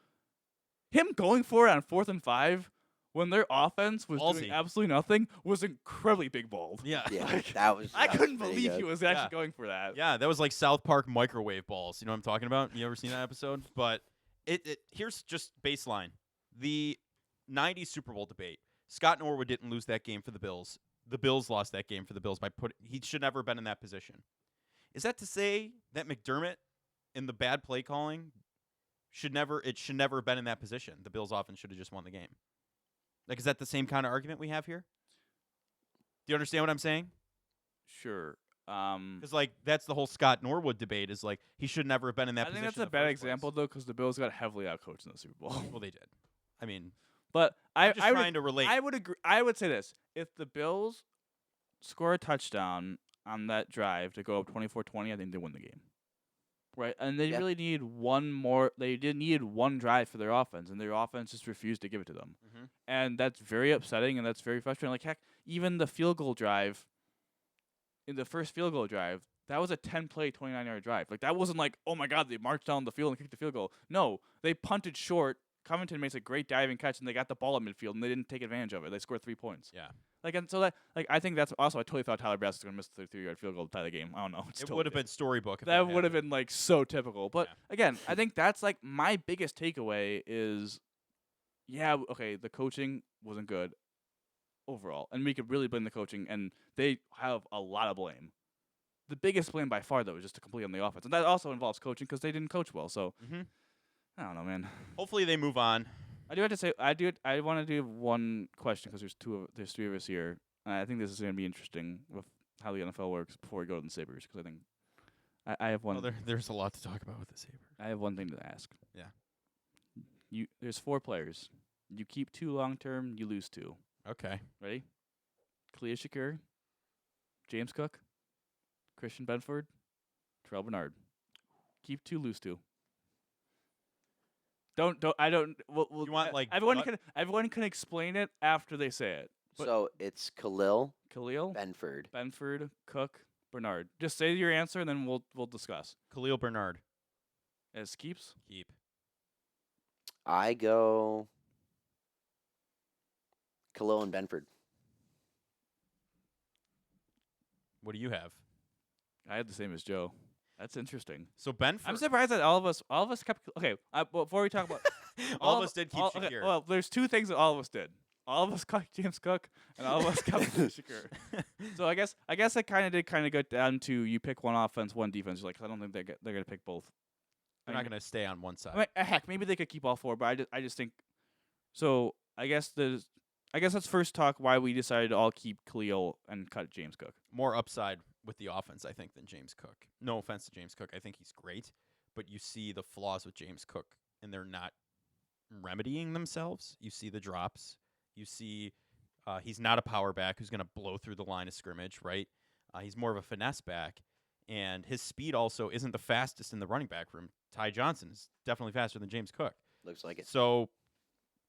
Him going for it on 4th and 5 when their offense was doing Ballsy. absolutely nothing was incredibly big bold. Yeah. yeah, Like, that was. I that was couldn't pretty believe good. he was actually Yeah. going for that. Yeah, that was like South Park microwave balls. You know what I'm talking about? You ever seen that episode? But here's just baseline. The 90s Super Bowl debate. Scott Norwood didn't lose that game for the Bills. The Bills lost that game for the Bills he should never have been in that position. Is that to say that McDermott in the bad play calling should never have been in that position? The Bills offense should have just won the game. Like, is that the same kind of argument we have here? Do you understand what I'm saying? Sure. Because like that's the whole Scott Norwood debate is like he should never have been in that I position. think that's in a the bad first place. example though, because the Bills got heavily outcoached in the Super Bowl. Well, they did. I mean, But I'm just I trying to relate. I would agree. I would say this: if the Bills score a touchdown on that drive to go up 24-20, I think they win the game. Right, and they Yeah. really needed one more. They did need one drive for their offense, and their offense just refused to give it to them. Mhm. And that's very upsetting, and that's very frustrating. Like, heck, even the field goal drive, in the first field goal drive, that was a 10-play, 29-yard drive. Like, that wasn't like, oh my God, they marched down the field and kicked the field goal. No, they punted short. Covington makes a great diving catch, and they got the ball at midfield, and they didn't take advantage of it. They scored 3 points. Yeah. Like, and so that, like, I think that's also, I totally thought Tyler Bass was going to miss the 3-yard field goal to tie the game. I don't know. It would have been storybook. If that it would have happened. been like so typical. But Yeah. again, I think that's like my biggest takeaway is, yeah, okay, the coaching wasn't good overall, and we could really blame the coaching, and they have a lot of blame. The biggest blame by far, though, is just to complete on the offense, and that also involves coaching because they didn't coach well. So Mhm. I don't know, man. Hopefully they move on. I do have to say, I want to do one question because there's 3 of us here, and I think this is going to be interesting with how the NFL works before we go to the Sabres, because I think I have one. Well, there's a lot to talk about with the Sabres. I have one thing to ask. Yeah. There's 4 players. You keep 2 long term, you lose 2. Okay. Ready? Khalil Shakur, James Cook, Christian Benford, Terrell Bernard. Keep 2, lose 2. Don't. I don't. We'll, You want, like, everyone can explain it after they say it. But So it's Khalil, Khalil, Benford. Benford, Cook, Bernard. Just say your answer and then we'll discuss. Khalil Bernard. As keeps. Keep. I go Khalil and Benford. What do you have? I had the same as Joe. That's interesting. So Benford. I'm surprised that all of us kept. Okay, before we talk about all of us did keep Shakir. Okay, well, there's 2 things that all of us did. All of us got James Cook, and all of us kept Shakir. So I guess it kind of go down to you pick one offense, one defense. Like I don't think they're gonna pick both. They're not going to stay on one side. I mean, heck, maybe they could keep all 4, but I just think. So I guess let's first talk why we decided to all keep Khalil and cut James Cook. More upside with the offense, I think, than James Cook. No offense to James Cook. I think he's great, but you see the flaws with James Cook, and they're not remedying themselves. You see the drops. You see he's not a power back who's going to blow through the line of scrimmage, right? He's more of a finesse back, and his speed also isn't the fastest in the running back room. Ty Johnson is definitely faster than James Cook. Looks like it. So,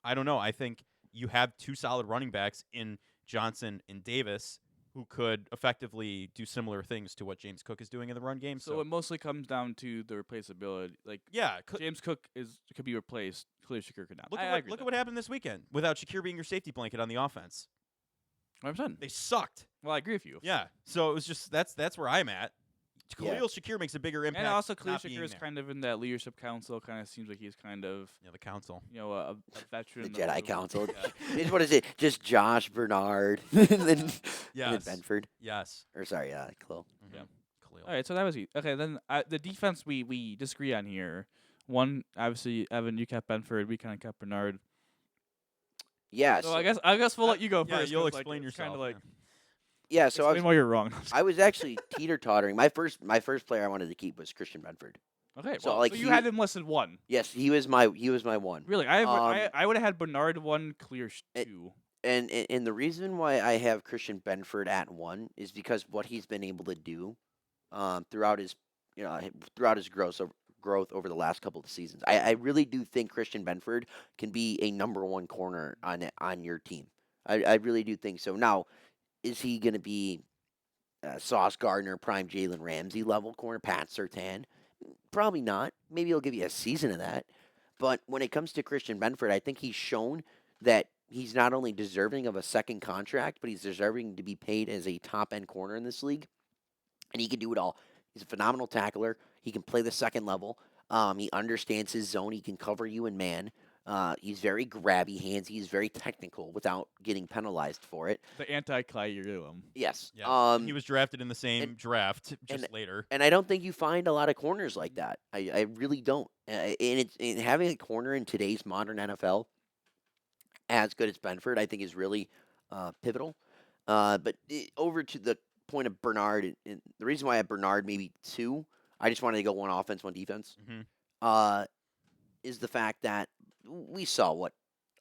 I don't know. I think you have 2 solid running backs in Johnson and Davis who could effectively do similar things to what James Cook is doing in the run game. So it mostly comes down to the replaceability. Like yeah, James Cook could be replaced. Khalil Shakir could not. Look at what happened this weekend without Shakir being your safety blanket on the offense. 100%. They sucked. Well, I agree with you. Yeah. So it was just that's where I'm at. Khalil Shakir makes a bigger impact. And also Khalil Shakir is kind of in that leadership council. Kind of seems like he's kind of the council. A veteran. The Jedi Council. Yeah. What is it? Just Josh, Bernard, and then Benford. Yes. Or sorry, Khalil. Mm-hmm. Yeah. Khalil. All right, so that was okay. Then the defense we disagree on here. One, obviously, Evan, you kept Benford. We kind of kept Bernard. Yeah. So I guess we'll let you go first. You'll explain yourself. Kind of like. Yeah, so explain why you're wrong. I was actually teeter-tottering. My first player I wanted to keep was Christian Benford. Okay, so so you had him listed 1. Yes, he was my one. Really, I would have had Bernard 1, Clear 2. And the reason why I have Christian Benford at 1 is because what he's been able to do throughout his growth over the last couple of seasons. I really do think Christian Benford can be a number 1 corner on your team. I really do think so. Now, is he going to be Sauce Gardner, prime Jalen Ramsey level corner, Pat Surtain? Probably not. Maybe he'll give you a season of that. But when it comes to Christian Benford, I think he's shown that he's not only deserving of a second contract, but he's deserving to be paid as a top-end corner in this league. And he can do it all. He's a phenomenal tackler. He can play the second level. He understands his zone. He can cover you in man. He's very grabby hands. He's very technical without getting penalized for it. The anti-Clyde. Yes. He was drafted in the same draft later. And I don't think you find a lot of corners like that. I really don't. And having a corner in today's modern NFL as good as Benford, I think is really pivotal. But over to the point of Bernard, and the reason why I have Bernard maybe 2, I just wanted to go 1 offense, 1 defense, is the fact that we saw what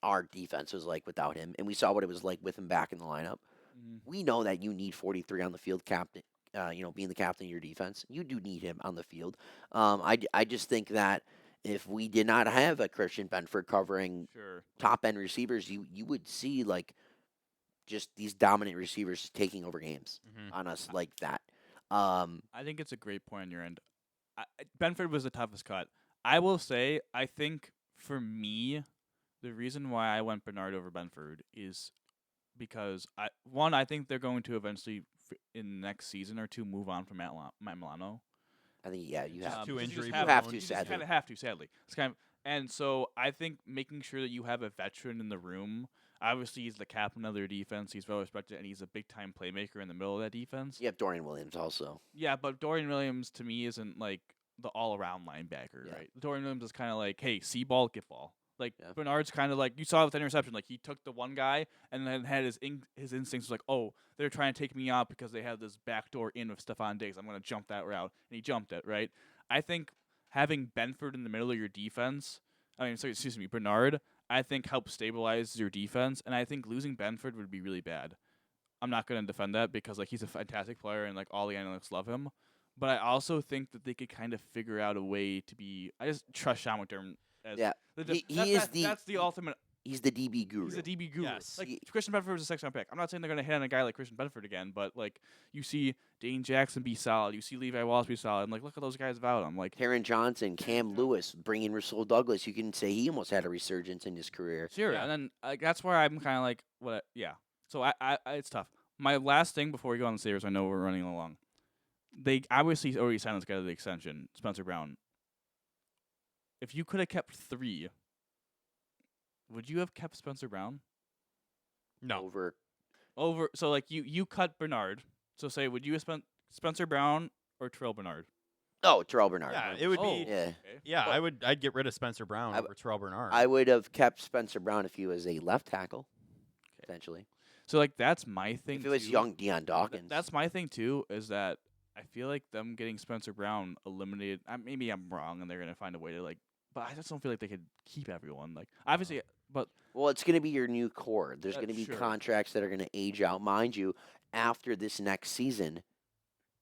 our defense was like without him, and we saw what it was like with him back in the lineup. Mm-hmm. We know that you need 43 on the field, captain. Being the captain of your defense, you do need him on the field. I just think that if we did not have a Christian Benford covering top end receivers, you would see like just these dominant receivers taking over games on us like that. I think it's a great point on your end. Benford was the toughest cut. I will say, I think for me, the reason why I went Bernard over Benford is because I think they're going to eventually in the next season or 2 move on from Matt Milano. I think you have to injury. You have to, you sadly. kind of have to, sadly. It's kind of, and so I think making sure that you have a veteran in the room. Obviously, he's the captain of their defense. He's well respected, and he's a big-time playmaker in the middle of that defense. You have Dorian Williams also. Yeah, but Dorian Williams, to me, isn't like the all-around linebacker, right? Dorian Williams is kind of like, hey, see ball, get ball. Like, Bernard's kind of like, you saw with the interception, like, he took the one guy and then had his instincts like, oh, they're trying to take me out because they have this backdoor in with Stephon Diggs. I'm going to jump that route. And he jumped it, right? I think having Benford in the middle of your defense, Bernard, I think helps stabilize your defense. And I think losing Benford would be really bad. I'm not going to defend that because, like, he's a fantastic player and, like, all the analysts love him. but I also think that they could kind of figure out a way to be. I just trust Sean McDermott. As Yeah. that's the ultimate. He's the DB guru. He's a DB guru. Yes. Like Christian Benford was a 6th round pick. I'm not saying they're going to hit on a guy like Christian Benford again, but like you see Dane Jackson be solid, you see Levi Wallace be solid, and like look at those guys about him. Like Taron Johnson, Cam Lewis, bringing Rasul Douglas. You can say he almost had a resurgence in his career. sure, Yeah. and then that's where I'm kind of like what? Yeah. So I it's tough. My last thing before we go on the Sabres, I know we're running along. They obviously already signed this guy to the extension, Spencer Brown. If you could have kept 3, would you have kept Spencer Brown? No. Over so like you cut Bernard. So say would you have spent Spencer Brown or Terrell Bernard? Oh, Terrell Bernard. Yeah, it would be. Yeah. Okay. Yeah, But I'd get rid of Spencer Brown over Terrell Bernard. I would have kept Spencer Brown if he was a left tackle, potentially. So like that's my thing. If it was too. young Deion Dawkins. That's my thing too. Is that I feel like them getting Spencer Brown eliminated. Maybe I'm wrong, and they're gonna find a way to like. But I just don't feel like they could keep everyone. Like obviously, but Well, it's going to be your new core. There's going to be sure. contracts that are going to age out. Mind you, after this next season,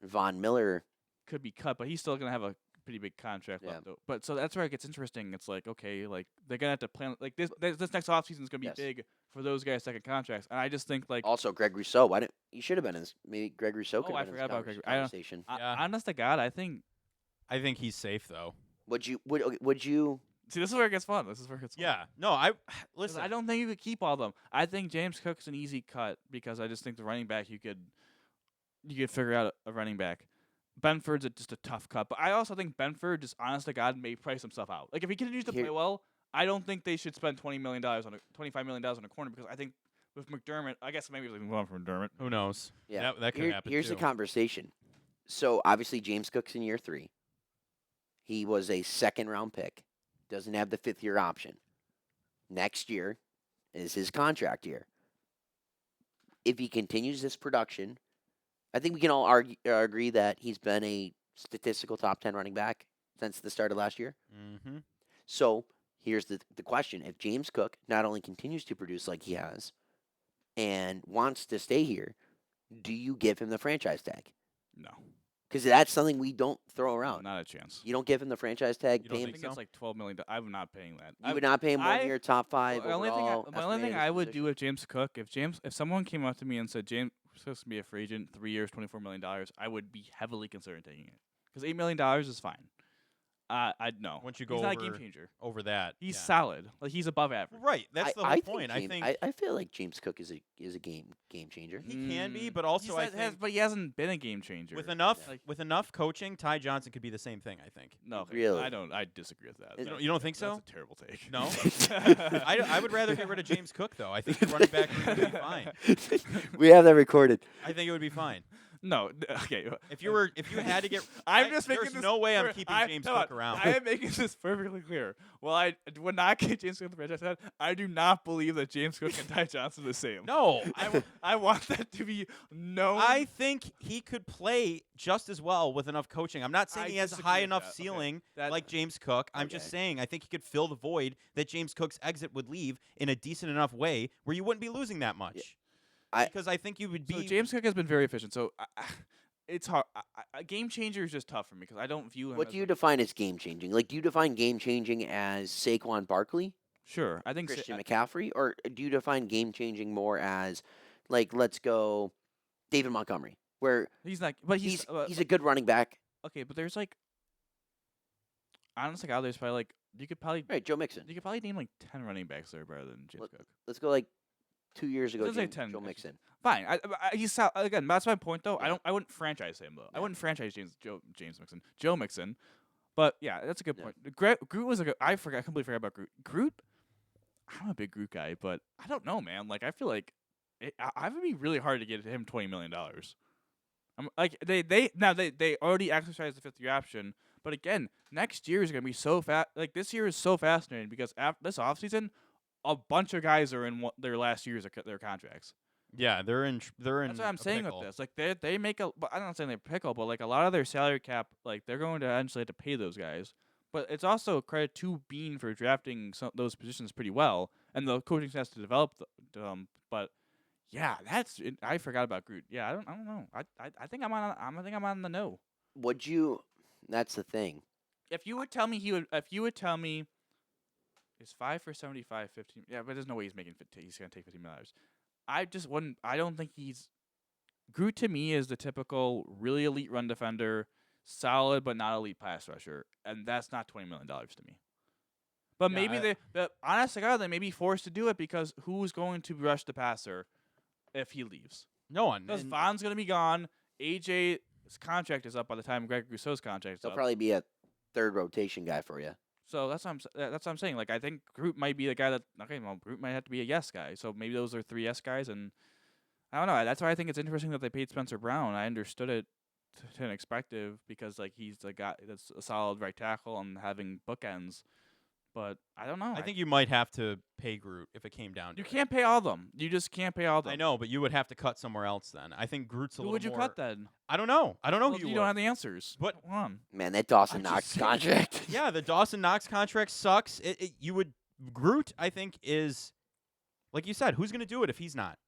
Von Miller. could be cut. But he's still gonna have a pretty big contract Yeah. left. Though. But so that's where it gets interesting. It's like okay, like they're gonna have to plan. Like this next offseason is gonna be Yes. big for those guys' second contracts. And I just think like. Also, Greg Rousseau. Why didn't you should have been in this? Maybe Greg Rousseau could I have been in forgot this about Greg. I don't- conversation. Yeah. Honest to God, I think. I think he's safe though. Would you? See, this is where it gets fun. This is where it gets fun. Yeah. No, I 'Cause listen. I don't think you could keep all of them. I think James Cook's an easy cut because I just think the running back you could figure out a running back. Benford's just a tough cut, but I also think Benford, just honest to God, may price himself out. Like if he continues to Here- play well, I don't think they should spend $25 million on a corner because I think with McDermott, I guess maybe we move on from McDermott. Who knows? Yeah. That could happen Here's too. the conversation. So obviously James Cook's in year 3. He was a 2nd-round pick. Doesn't have the 5th-year option. Next year is his contract year. If he continues this production, I think we can all agree that he's been a statistical top 10 running back since the start of last year. Mm-hmm. So here's the question. If James Cook not only continues to produce like he has and wants to stay here, do you give him the franchise tag? No, Because that's something we don't throw around. not a chance. You don't give him the franchise tag. You don't Pay I him. think so? it's like $12 million. I'm not paying that. You would not pay him 1 year top 5 The only overall. thing I estimated would position. do with James Cook, if someone came up to me and said James is supposed to be a free agent, 3 years, $24 million, I would be heavily considering taking it because $8 million is fine. I'd know. Once you go he's not a game over- changer. Over that. He's yeah. solid. Like he's above average. Right. That's the whole I point. Think James, I feel like James Cook is a game changer. he can be, Mm, but also I He's not- think but he hasn't been a game changer. with enough Like- with enough coaching, Ty Johnson could be the same thing. I think. No, okay, Really? I don't. I disagree with that. You don't think so? That's a terrible take. No? I would rather get rid of James Cook though. I think the running back room would be fine. We have that recorded. I think it would be fine. No, okay. If you had to get, I'm just making there's this no way I'm clear. keeping James hold Cook on. around. I am making this perfectly clear. Well, I would not get James Cook in the franchise tag. I do not believe that James Cook and Ty Johnson are the same. No, I want that to be known. I think he could play just as well with enough coaching. I'm not saying I he has a disagree high with enough that. Okay. ceiling That- like James Cook. I'm just Okay. saying I think he could fill the void that James Cook's exit would leave in a decent enough way where you wouldn't be losing that much. Because I think you would be. So James Cook has been very efficient. So it's hard. A game changer is just tough for me because I don't view him. What as do you like- define as game changing? Like, do you define game changing as Saquon Barkley, Sure, I think. Christian McCaffrey, or do you define game changing more as, like, let's go, David Montgomery, where he's not. But he's he's a good running back, okay. But there's like, honestly, God, there's probably like you could probably right? Joe Mixon. name like 10 running backs that are better than James Cook. Let's go like 2 years ago. Let's say Joe 10. Joe Mixon. Fine. He's again. That's my point, though. Yeah. I wouldn't franchise him though. I Yeah. wouldn't franchise Joe Mixon. But yeah, that's a good Yeah. point. Groot was I completely forgot about Groot. Groot. I'm a big Groot guy, but I don't know, man. Like I feel like I would be really hard to get him $20 million. I'm like they already exercised the 5th year option, but again, next year is gonna be so fast. Like this year is so fascinating because after this offseason, a bunch of guys are in their last years of their contracts. Yeah, they're in. That's what I'm saying with this. Like they make a. But I'm not saying they pickle, but like a lot of their salary cap, like they're going to eventually have to pay those guys. But it's also a credit to Bean for drafting those positions pretty well, and the coaching staff to develop them. But yeah, I forgot about Groot. Yeah, I don't know. I think I'm on the no. would you? That's the thing. If you would tell me is 5 for 75, 15. Yeah, but there's no way he's making 15. He's gonna take $15 million. I just wouldn't. I don't think he's. Groot to me is the typical really elite run defender, solid but not elite pass rusher, and that's not $20 million to me. But Yeah, maybe but honest to God, they may be forced to do it because who's going to rush the passer if he leaves? No one. Because And Von's going to be gone. AJ's contract is up by the time Greg Rousseau's contract is He'll up. probably be a third rotation guy for you. So that's what I'm saying. Like I think Groot might be the guy that Groot might have to be a yes guy. So maybe those are 3 yes guys, and I don't know. That's why I think it's interesting that they paid Spencer Brown. I understood it to an expected because like he's the guy that's a solid right tackle and having bookends. But I don't know. I think you might have to pay Groot if it came down to you it. can't pay all of them. You just can't pay all of them. I know, but you would have to cut somewhere else then. I think Groot's a Who little would you more. cut then? I don't know. I don't know Well, who you you don't would. have the answers. But- Come on. Man, that Dawson I'm Knox just saying. contract. Yeah, the Dawson Knox contract sucks. You would Groot, I think, is like you said. Who's going to do it if he's not?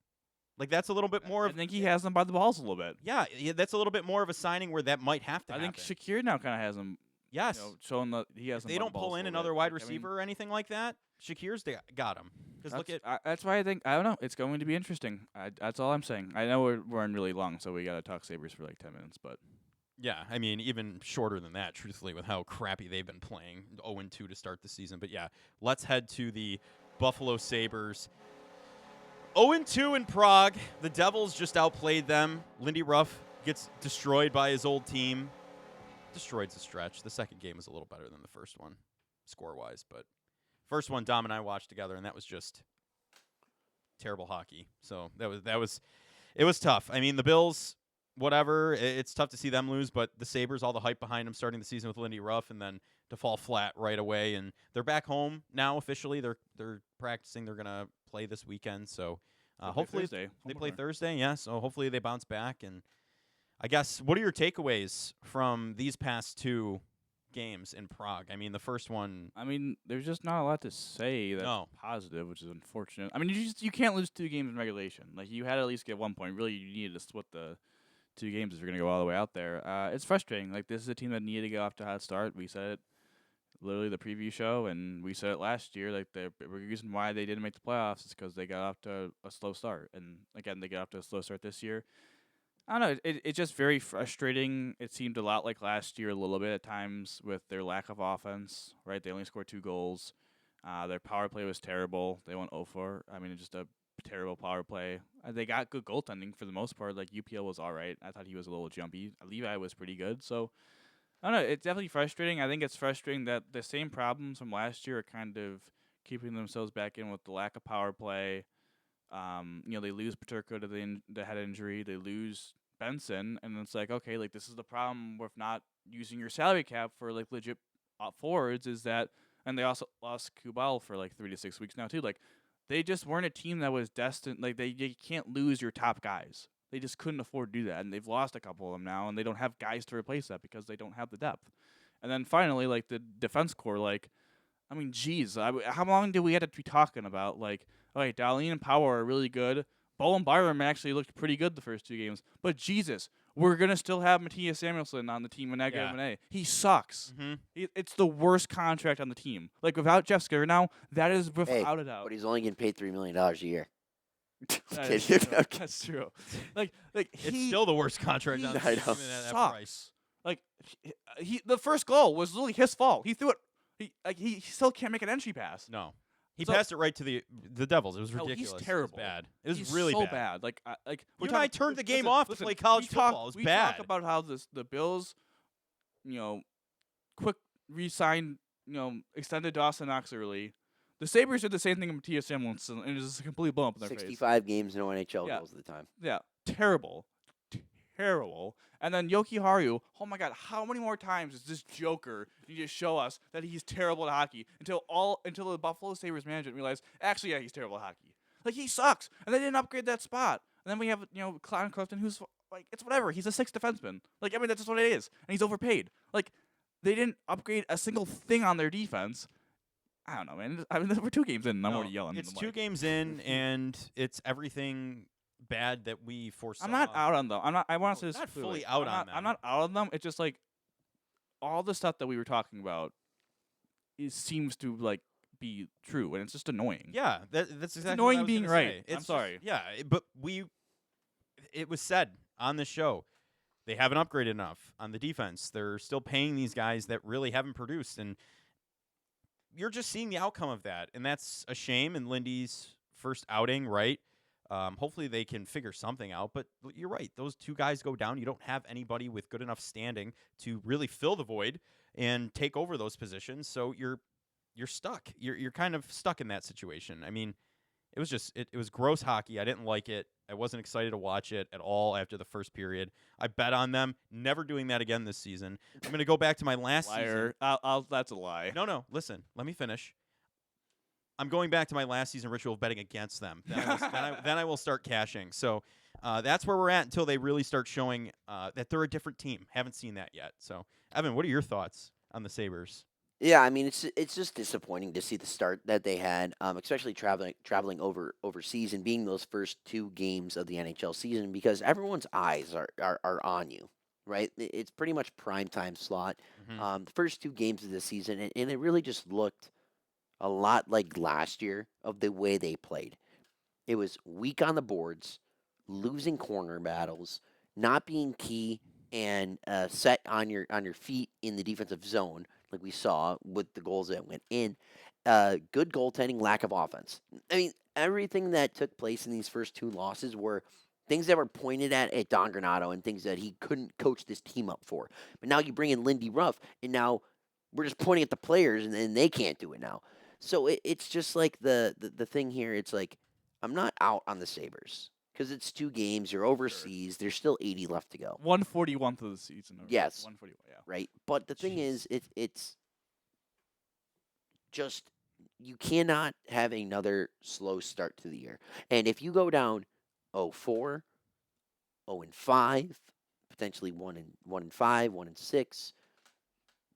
Like that's a little bit more I of. think he has them by the balls a little bit. Yeah, that's a little bit more of a signing where that might have to I happen. think Shakir now kind of has them. Yes. Showing that he has If them they by the don't pull balls a in little another bit. wide Like, I mean, receiver or anything like that, Shakir's got him. Because look at that's why I think I don't know. It's going to be interesting. That's all I'm saying. I know we're running really long, so we got to talk Sabres for like 10 minutes. But yeah, I mean even shorter than that, truthfully, with how crappy they've been playing, 0-2 to start the season. But yeah, let's head to the Buffalo Sabres. 0-2 in Prague. The Devils just outplayed them. Lindy Ruff gets destroyed by his old team. Destroyed's a stretch. The second game was a little better than the first one, score-wise. But first one, Dom and I watched together, and that was just terrible hockey. So it was tough. I mean, the Bills, whatever. It's tough to see them lose, but the Sabres, all the hype behind them, starting the season with Lindy Ruff, and then to fall flat right away. And they're back home now officially. They're practicing. They're gonna play this weekend. So hopefully they play Thursday. Yeah. So hopefully they bounce back. And I guess what are your takeaways from these past 2 games in Prague? I mean, the first one. I mean, there's just not a lot to say that's positive, which is unfortunate. I mean, you can't lose 2 games in regulation. Like you had to at least get 1 point. Really, you needed to split the 2 games if you're gonna go all the way out there. It's frustrating. Like this is a team that needed to get off to a hot start. We said it literally the preview show, and we said it last year. Like the reason why they didn't make the playoffs is because they got off to a slow start, and again they got off to a slow start this year. I don't know. It's just very frustrating. It seemed a lot like last year a little bit at times with their lack of offense, right? They only scored 2 goals. Their power play was terrible. They went 0-4. I mean, just a terrible power play. They got good goaltending for the most part. Like, UPL was all right. I thought he was a little jumpy. Levi was pretty good. So, I don't know. It's definitely frustrating. I think it's frustrating that the same problems from last year are kind of keeping themselves back in with the lack of power play. They lose Paterka to the head injury. They lose Benson, and it's like, okay, like this is the problem with not using your salary cap for like legit forwards is that, and they also lost Kubal for like 3 to 6 weeks now too. Like they just weren't a team that was destined. Like you can't lose your top guys. They just couldn't afford to do that, and they've lost a couple of them now, and they don't have guys to replace that because they don't have the depth. And then finally, like the defense core, like, I mean, geez, how long did we have to be talking about like? Okay, Darlene and Power are really good. Bo and Byram actually looked pretty good the first 2 games. But Jesus, we're going to still have Matthias Samuelsson on the team in negative A. He sucks. Mm-hmm. It's the worst contract on the team. Like, without Jeff Skinner now, that is without a doubt. But he's only getting paid $3 million a year. That's true. That's true. Like It's still the worst contract on the I team know. at that Sucks. price. Like, the first goal was literally his fault. He threw it. He still can't make an entry pass. No. He So- passed it right to the Devils. It was No, ridiculous. he's terrible. It was bad. It was He's really so bad. Like You and I turned the game off to play college football. It was we bad. talk about how the Bills, quick re-signed, extended Dawson Knox early. The Sabres did the same thing with Matthias Samuelsson, and it was just a complete bump in their face. 65 games, no NHL Yeah. goals at the time. Yeah, terrible. And then Yoki Haru, oh my God, how many more times does this joker need to show us that he's terrible at hockey until the Buffalo Sabres management realized, actually, yeah, he's terrible at hockey. Like, he sucks. And they didn't upgrade that spot. And then we have, Clown Clifton, who's, like, it's whatever. He's a 6th defenseman. Like, I mean, that's just what it is. And he's overpaid. Like, they didn't upgrade a single thing on their defense. I don't know, man. I mean, we're 2 games in, and I'm already yelling. It's 2 games in, and it's everything bad that we foresaw. I'm not out on them. I'm not. I want to say this Not fully clearly. out I'm on not, them. I'm not out on them. It's just like all the stuff that we were talking about. It seems to like be true, and it's just annoying. Yeah, that's exactly annoying what I was being gonna right. say. I'm It's sorry. but it was said on the show. They haven't upgraded enough on the defense. They're still paying these guys that really haven't produced, and you're just seeing the outcome of that, and that's a shame in Lindy's first outing, right? Hopefully they can figure something out, but you're right. Those two guys go down. You don't have anybody with good enough standing to really fill the void and take over those positions, so you're stuck. You're kind of stuck in that situation. I mean, it was just it was gross hockey. I didn't like it. I wasn't excited to watch it at all after the first period. I bet on them never doing that again this season. I'm going to go back to my last season. Liar. That's a lie. No. Listen, let me finish. I'm going back to my last season ritual of betting against them. Then I will start cashing. So that's where we're at until they really start showing that they're a different team. Haven't seen that yet. So, Evan, what are your thoughts on the Sabres? Yeah, I mean it's just disappointing to see the start that they had, especially traveling overseas and being those first two games of the NHL season because everyone's eyes are on you, right? It's pretty much prime time slot. Mm-hmm. The first two games of the season, and it really just looked a lot like last year of the way they played. It was weak on the boards, losing corner battles, not being key and set on your feet in the defensive zone, like we saw with the goals that went in. Good goaltending, lack of offense. I mean, everything that took place in these first two losses were things that were pointed at Don Granato and things that he couldn't coach this team up for. But now you bring in Lindy Ruff, and now we're just pointing at the players, and they can't do it now. So it's just like the thing here. It's like I'm not out on the Sabres because it's two games. You're overseas. There's still 80 left to go. 141 through the season. Yes. 141. Yeah. Right. But the thing Jeez. is, it's just you cannot have another slow start to the year. And if you go down 0-4, 0-5, potentially 1-5, 1-6,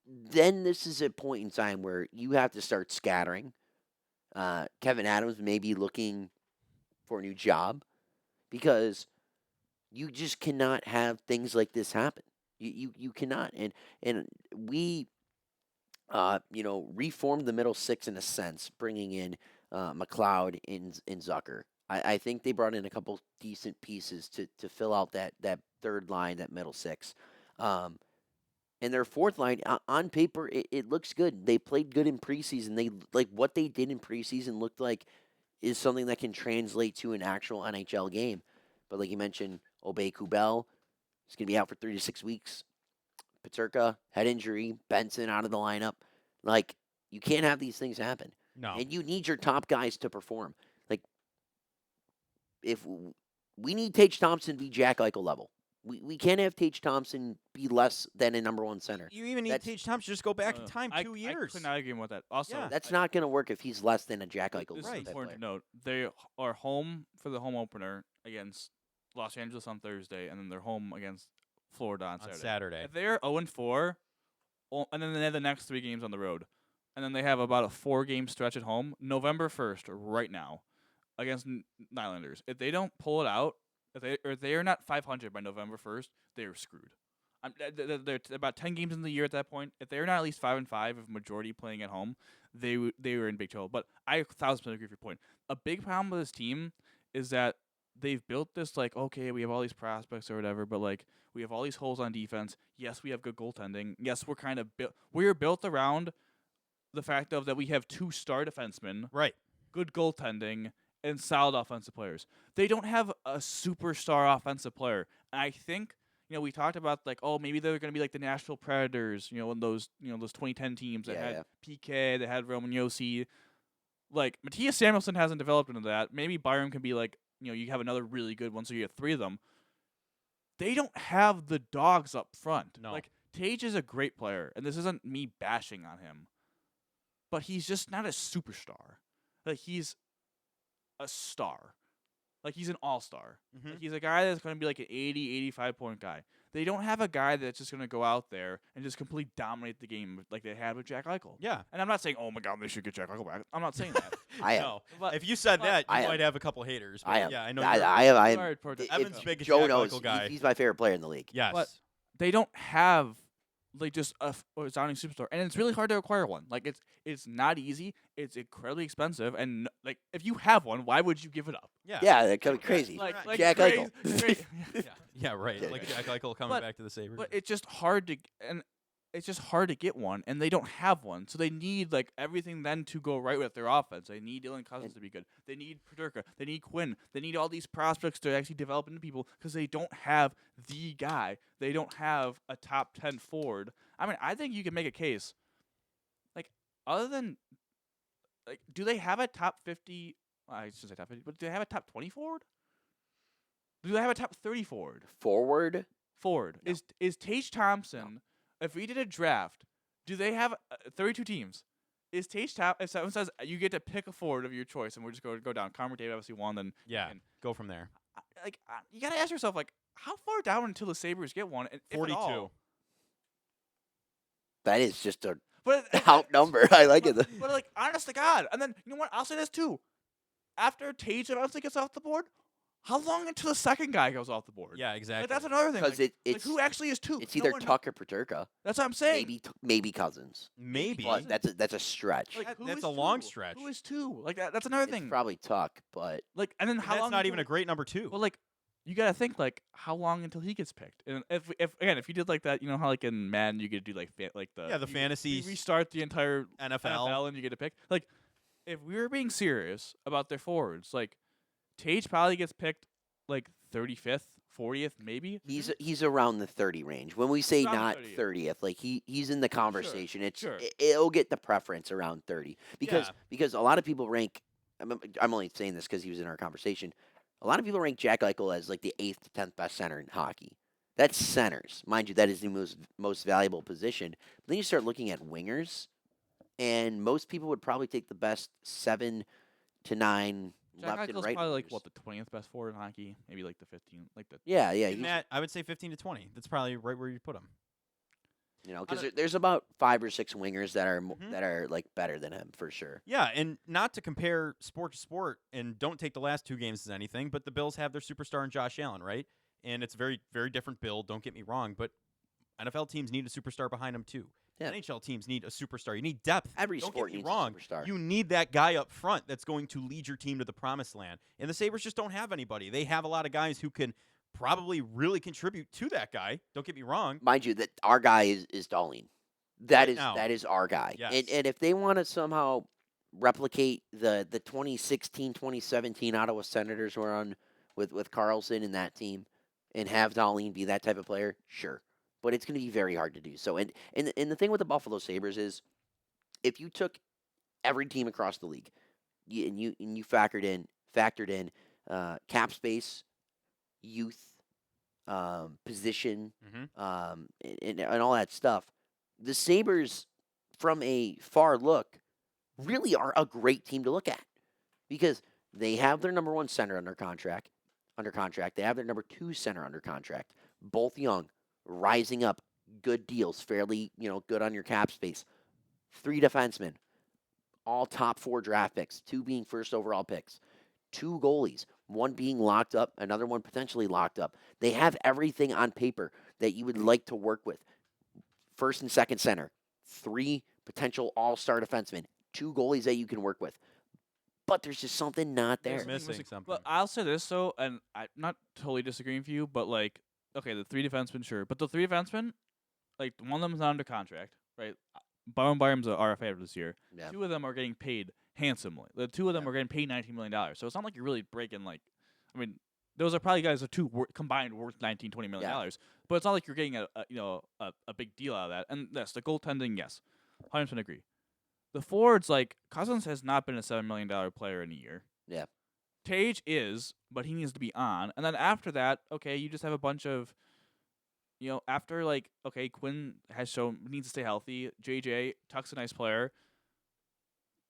then this is a point in time where you have to start scattering. Kevin Adams may be looking for a new job because you just cannot have things like this happen. You cannot. And we reformed the middle six in a sense, bringing in McLeod in Zucker. I think they brought in a couple decent pieces to fill out that third line, that middle six. And their fourth line, on paper, it looks good. They played good in preseason. They like what they did in preseason looked like is something that can translate to an actual NHL game. But like you mentioned, Obey Kubel is going to be out for 3 to 6 weeks. Paterka, head injury. Benson out of the lineup. Like, you can't have these things happen. No. And you need your top guys to perform. Like, if we need Tage Thompson to be Jack Eichel level. We can't have Tage Thompson be less than a number one center. You even need Tage Thompson to just go back in time 2 years. I could not agree with that. Also, Yeah. That's not going to work if he's less than a Jack Eichel. This Right. is important to note. They are home for the home opener against Los Angeles on Thursday, and then they're home against Florida on Saturday. If they are 0-4, and then they have the next 3 games on the road, and then they have about a 4-game stretch at home, November 1st, right now, against Nylanders. If they don't pull it out, if they are not 500 by November 1st, they are screwed. They're about 10 games in the year at that point. If they're not at least 5-5, if majority playing at home, they were in big trouble. But I 1,000% agree with your point. A big problem with this team is that they've built this like, okay, we have all these prospects or whatever, but like we have all these holes on defense. Yes, we have good goaltending. Yes, we're kind of we're built around the fact of that we have 2 star defensemen, Right. good goaltending, and solid offensive players. They don't have a superstar offensive player. And I think, we talked about like, oh, maybe they're going to be like the Nashville Predators, in those 2010 teams that had PK, that had Roman Josi. Like, Matthias Samuelsson hasn't developed into that. Maybe Byram can be like, you have another really good one, so you have 3 of them. They don't have the dogs up front. No. Like, Tage is a great player, and this isn't me bashing on him, but he's just not a superstar. Like, he's a star. Like, he's an all-star. Mhm. Like, he's a guy that's going to be like an 80, 85-point guy. They don't have a guy that's just going to go out there and just completely dominate the game like they had with Jack Eichel. Yeah. And I'm not saying, oh, my God, they should get Jack Eichel back. I'm not saying that. I am. No. But- If you said but- that, you I might am. have a couple haters. But I am. Yeah, I know. I you're- am. I am. Sorry, Porter. Evan's If biggest Joe Jack knows. Eichel guy. He's my favorite player in the league. Yes. But- they don't have like just a resounding superstar, and it's really hard to acquire one. Like it's not easy. It's incredibly expensive, and like if you have one, why would you give it up? Yeah. Yeah, that could be crazy. Like Jack crazy, Eichel. Yeah. Right. Yeah. Like Jack Eichel coming But- back to the Sabres. But it's just hard to get one, and they don't have one. So they need like everything then to go right with their offense. They need Dylan Cousins to be good. They need Paterka. They need Quinn. They need all these prospects to actually develop into people because they don't have the guy. They don't have a top 10 forward. I mean, I think you can make a case. Like other than like, do they have a top 50? I shouldn't say top 50, but do they have a top 20 forward? Do they have a top 30 forward? Forward. Forward No. is Tage Thompson. If we did a draft, do they have 32 teams? Is Tage Thompson? If someone says you get to pick a forward of your choice, and we're just going to go down. Connor McDavid obviously won. Then yeah. and- Go from there. you got to ask yourself like, how far down until the Sabres get one? If at 42. all? That is just a But out number. I like it. But like, honest to God, and then you know what? I'll say this too. After Tage eventually gets off the board, how long until the second guy goes off the board? Yeah. Exactly. Like, that's another thing. Because Like, it's who actually is two? it's No either one knows. Tuck or Paterka. That's what I'm saying. Maybe Cousins. Maybe. But that's a stretch. Like, That- who that's is a long two? stretch. Who is two? Like that's another It's thing. probably Tuck, but Like, and then And how that's long? not even until- a great number 2. Well, like, you gotta think like how long until he gets picked. And if you did like that, you know how like in Madden you could do like the Yeah, the you fantasy restart the entire NFL. NFL and you get a pick. Like, if we were being serious about their forwards, like Tage probably gets picked like 35th, 40th, maybe. he's around the 30 range. When we say Around not 30th. 30th, like he's in the conversation. sure. It'll get the preference around 30 because Yeah. because a lot of people rank. I'm only saying this because he was in our conversation. A lot of people rank Jack Eichel as like the 8th to 10th best center in hockey. That's centers, mind you. That is the most valuable position. But then you start looking at wingers, and most people would probably take the best 7 to 9 Jack left and Eichel's right. probably like wingers. what, the 20th best forward in hockey, maybe like the 15th, like the Yeah, In he's- that, I would say 15 to 20. That's probably right where you put him. You know, I because don't- there's about 5 or 6 wingers that are Mhm. that are like better than him for sure. Yeah, and not to compare sport to sport, and don't take the last 2 games as anything, but the Bills have their superstar in Josh Allen, right? And it's very, very different build. Don't get me wrong, but NFL teams need a superstar behind them too. Yeah. NHL teams need a superstar. You need depth. Every Don't sport get me needs wrong. a superstar. You need that guy up front that's going to lead your team to the promised land. And the Sabres just don't have anybody. They have a lot of guys who can probably really contribute to that guy. Don't get me wrong. Mind you, that our guy is Darlene. That Right is now. that is our guy. Yes. And if they want to somehow replicate the 2016, 2017 Ottawa Senators were on with Carlson in that team and have Darlene be that type of player, sure. But it's going to be very hard to do so. And the thing with the Buffalo Sabres is if you took every team across the league and you factored in cap space, youth, position, Mhm. and all that stuff, the Sabres, from a far look, really are a great team to look at because they have their number 1 center under contract. They have their number 2 center under contract. Both young, rising up, good deals, fairly good on your cap space. 3 defensemen, all top 4 draft picks, 2 being first overall picks. 2 goalies, 1 being locked up, another one potentially locked up. They have everything on paper that you would like to work with. First and second center, 3 potential all-star defensemen, 2 goalies that you can work with. But there's just something not there. They're missing something. But I'll say this though, and I'm not totally disagreeing with you, but like, okay, the 3 defensemen, sure, but the 3 defensemen, like one of them is not under contract, right? Byron Byram's a RFA this year. Yeah. 2 of them are getting paid handsomely. The 2 of them Yeah. are getting paid $19 million. So it's not like you're really breaking like, I mean, those are probably guys that combined worth $19-20 million. But it's not like you're getting a big deal out of that. And yes, the goaltending, yes, 100% agree. The forwards, like Cousins has not been a $7 million player in a year. Yeah. Tage is, but he needs to be on. And then after that, okay, you just have a bunch of, after like, okay, Quinn needs to stay healthy. JJ, Tuck's a nice player.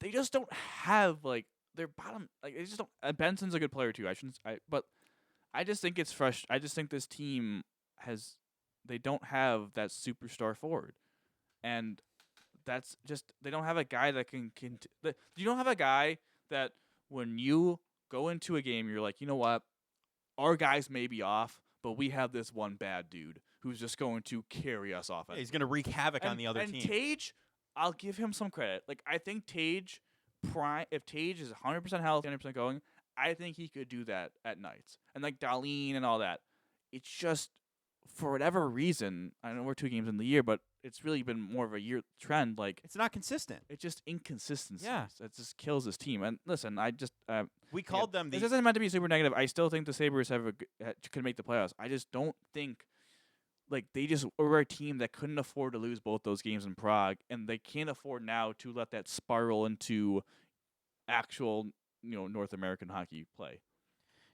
They just don't have like their bottom, like, they just don't. Benson's a good player too. But I just think it's fresh. I just think this team they don't have that superstar forward, and that's just they don't have a guy that you don't have a guy that when you go into a game, you're like, you know what, our guys may be off, but we have this one bad dude who's just going to carry us off. Yeah, he's going to wreak havoc on the other team. And Tage, I'll give him some credit. Like, I think Tage, if Tage is 100% healthy, 100% going, I think he could do that at nights. And like Darlene and all that. It's just, for whatever reason, I know we're 2 games in the year, but it's really been more of a year trend. Like, it's not consistent. It's just inconsistency. Yeah. It just kills this team. And listen, we called them this isn't meant to be super negative. I still think the Sabres could make the playoffs. I just don't think, like, they just were a team that couldn't afford to lose both those games in Prague, and they can't afford now to let that spiral into actual, North American hockey play.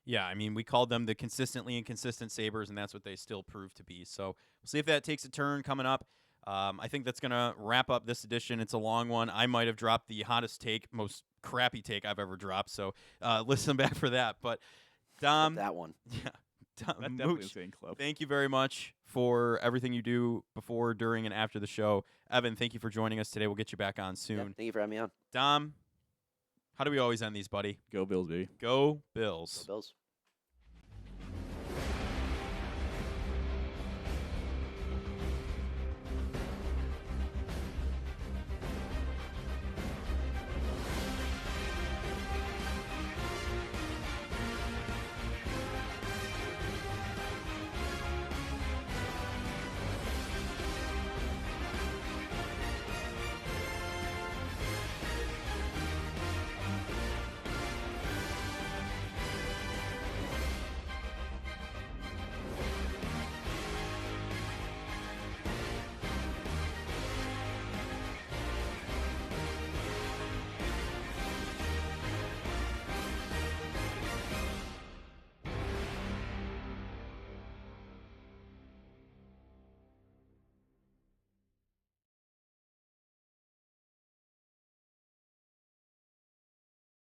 Yeah, I mean, we called them the consistently inconsistent Sabres, and that's what they still prove to be. So we'll see if that takes a turn coming up. I think that's going to wrap up this edition. It's a long one. I might have dropped the hottest take, most crappy take I've ever dropped, so listen back for that. But Dom, that one. Yeah. That's Mooch, definitely a club. thank you very much for everything you do before, during, and after the show. Evan, thank you for joining us today. We'll get you back on soon. Yeah, thank you for having me on. Dom, how do we always end these, buddy? Go Bills, baby. Go Bills. Go Bills.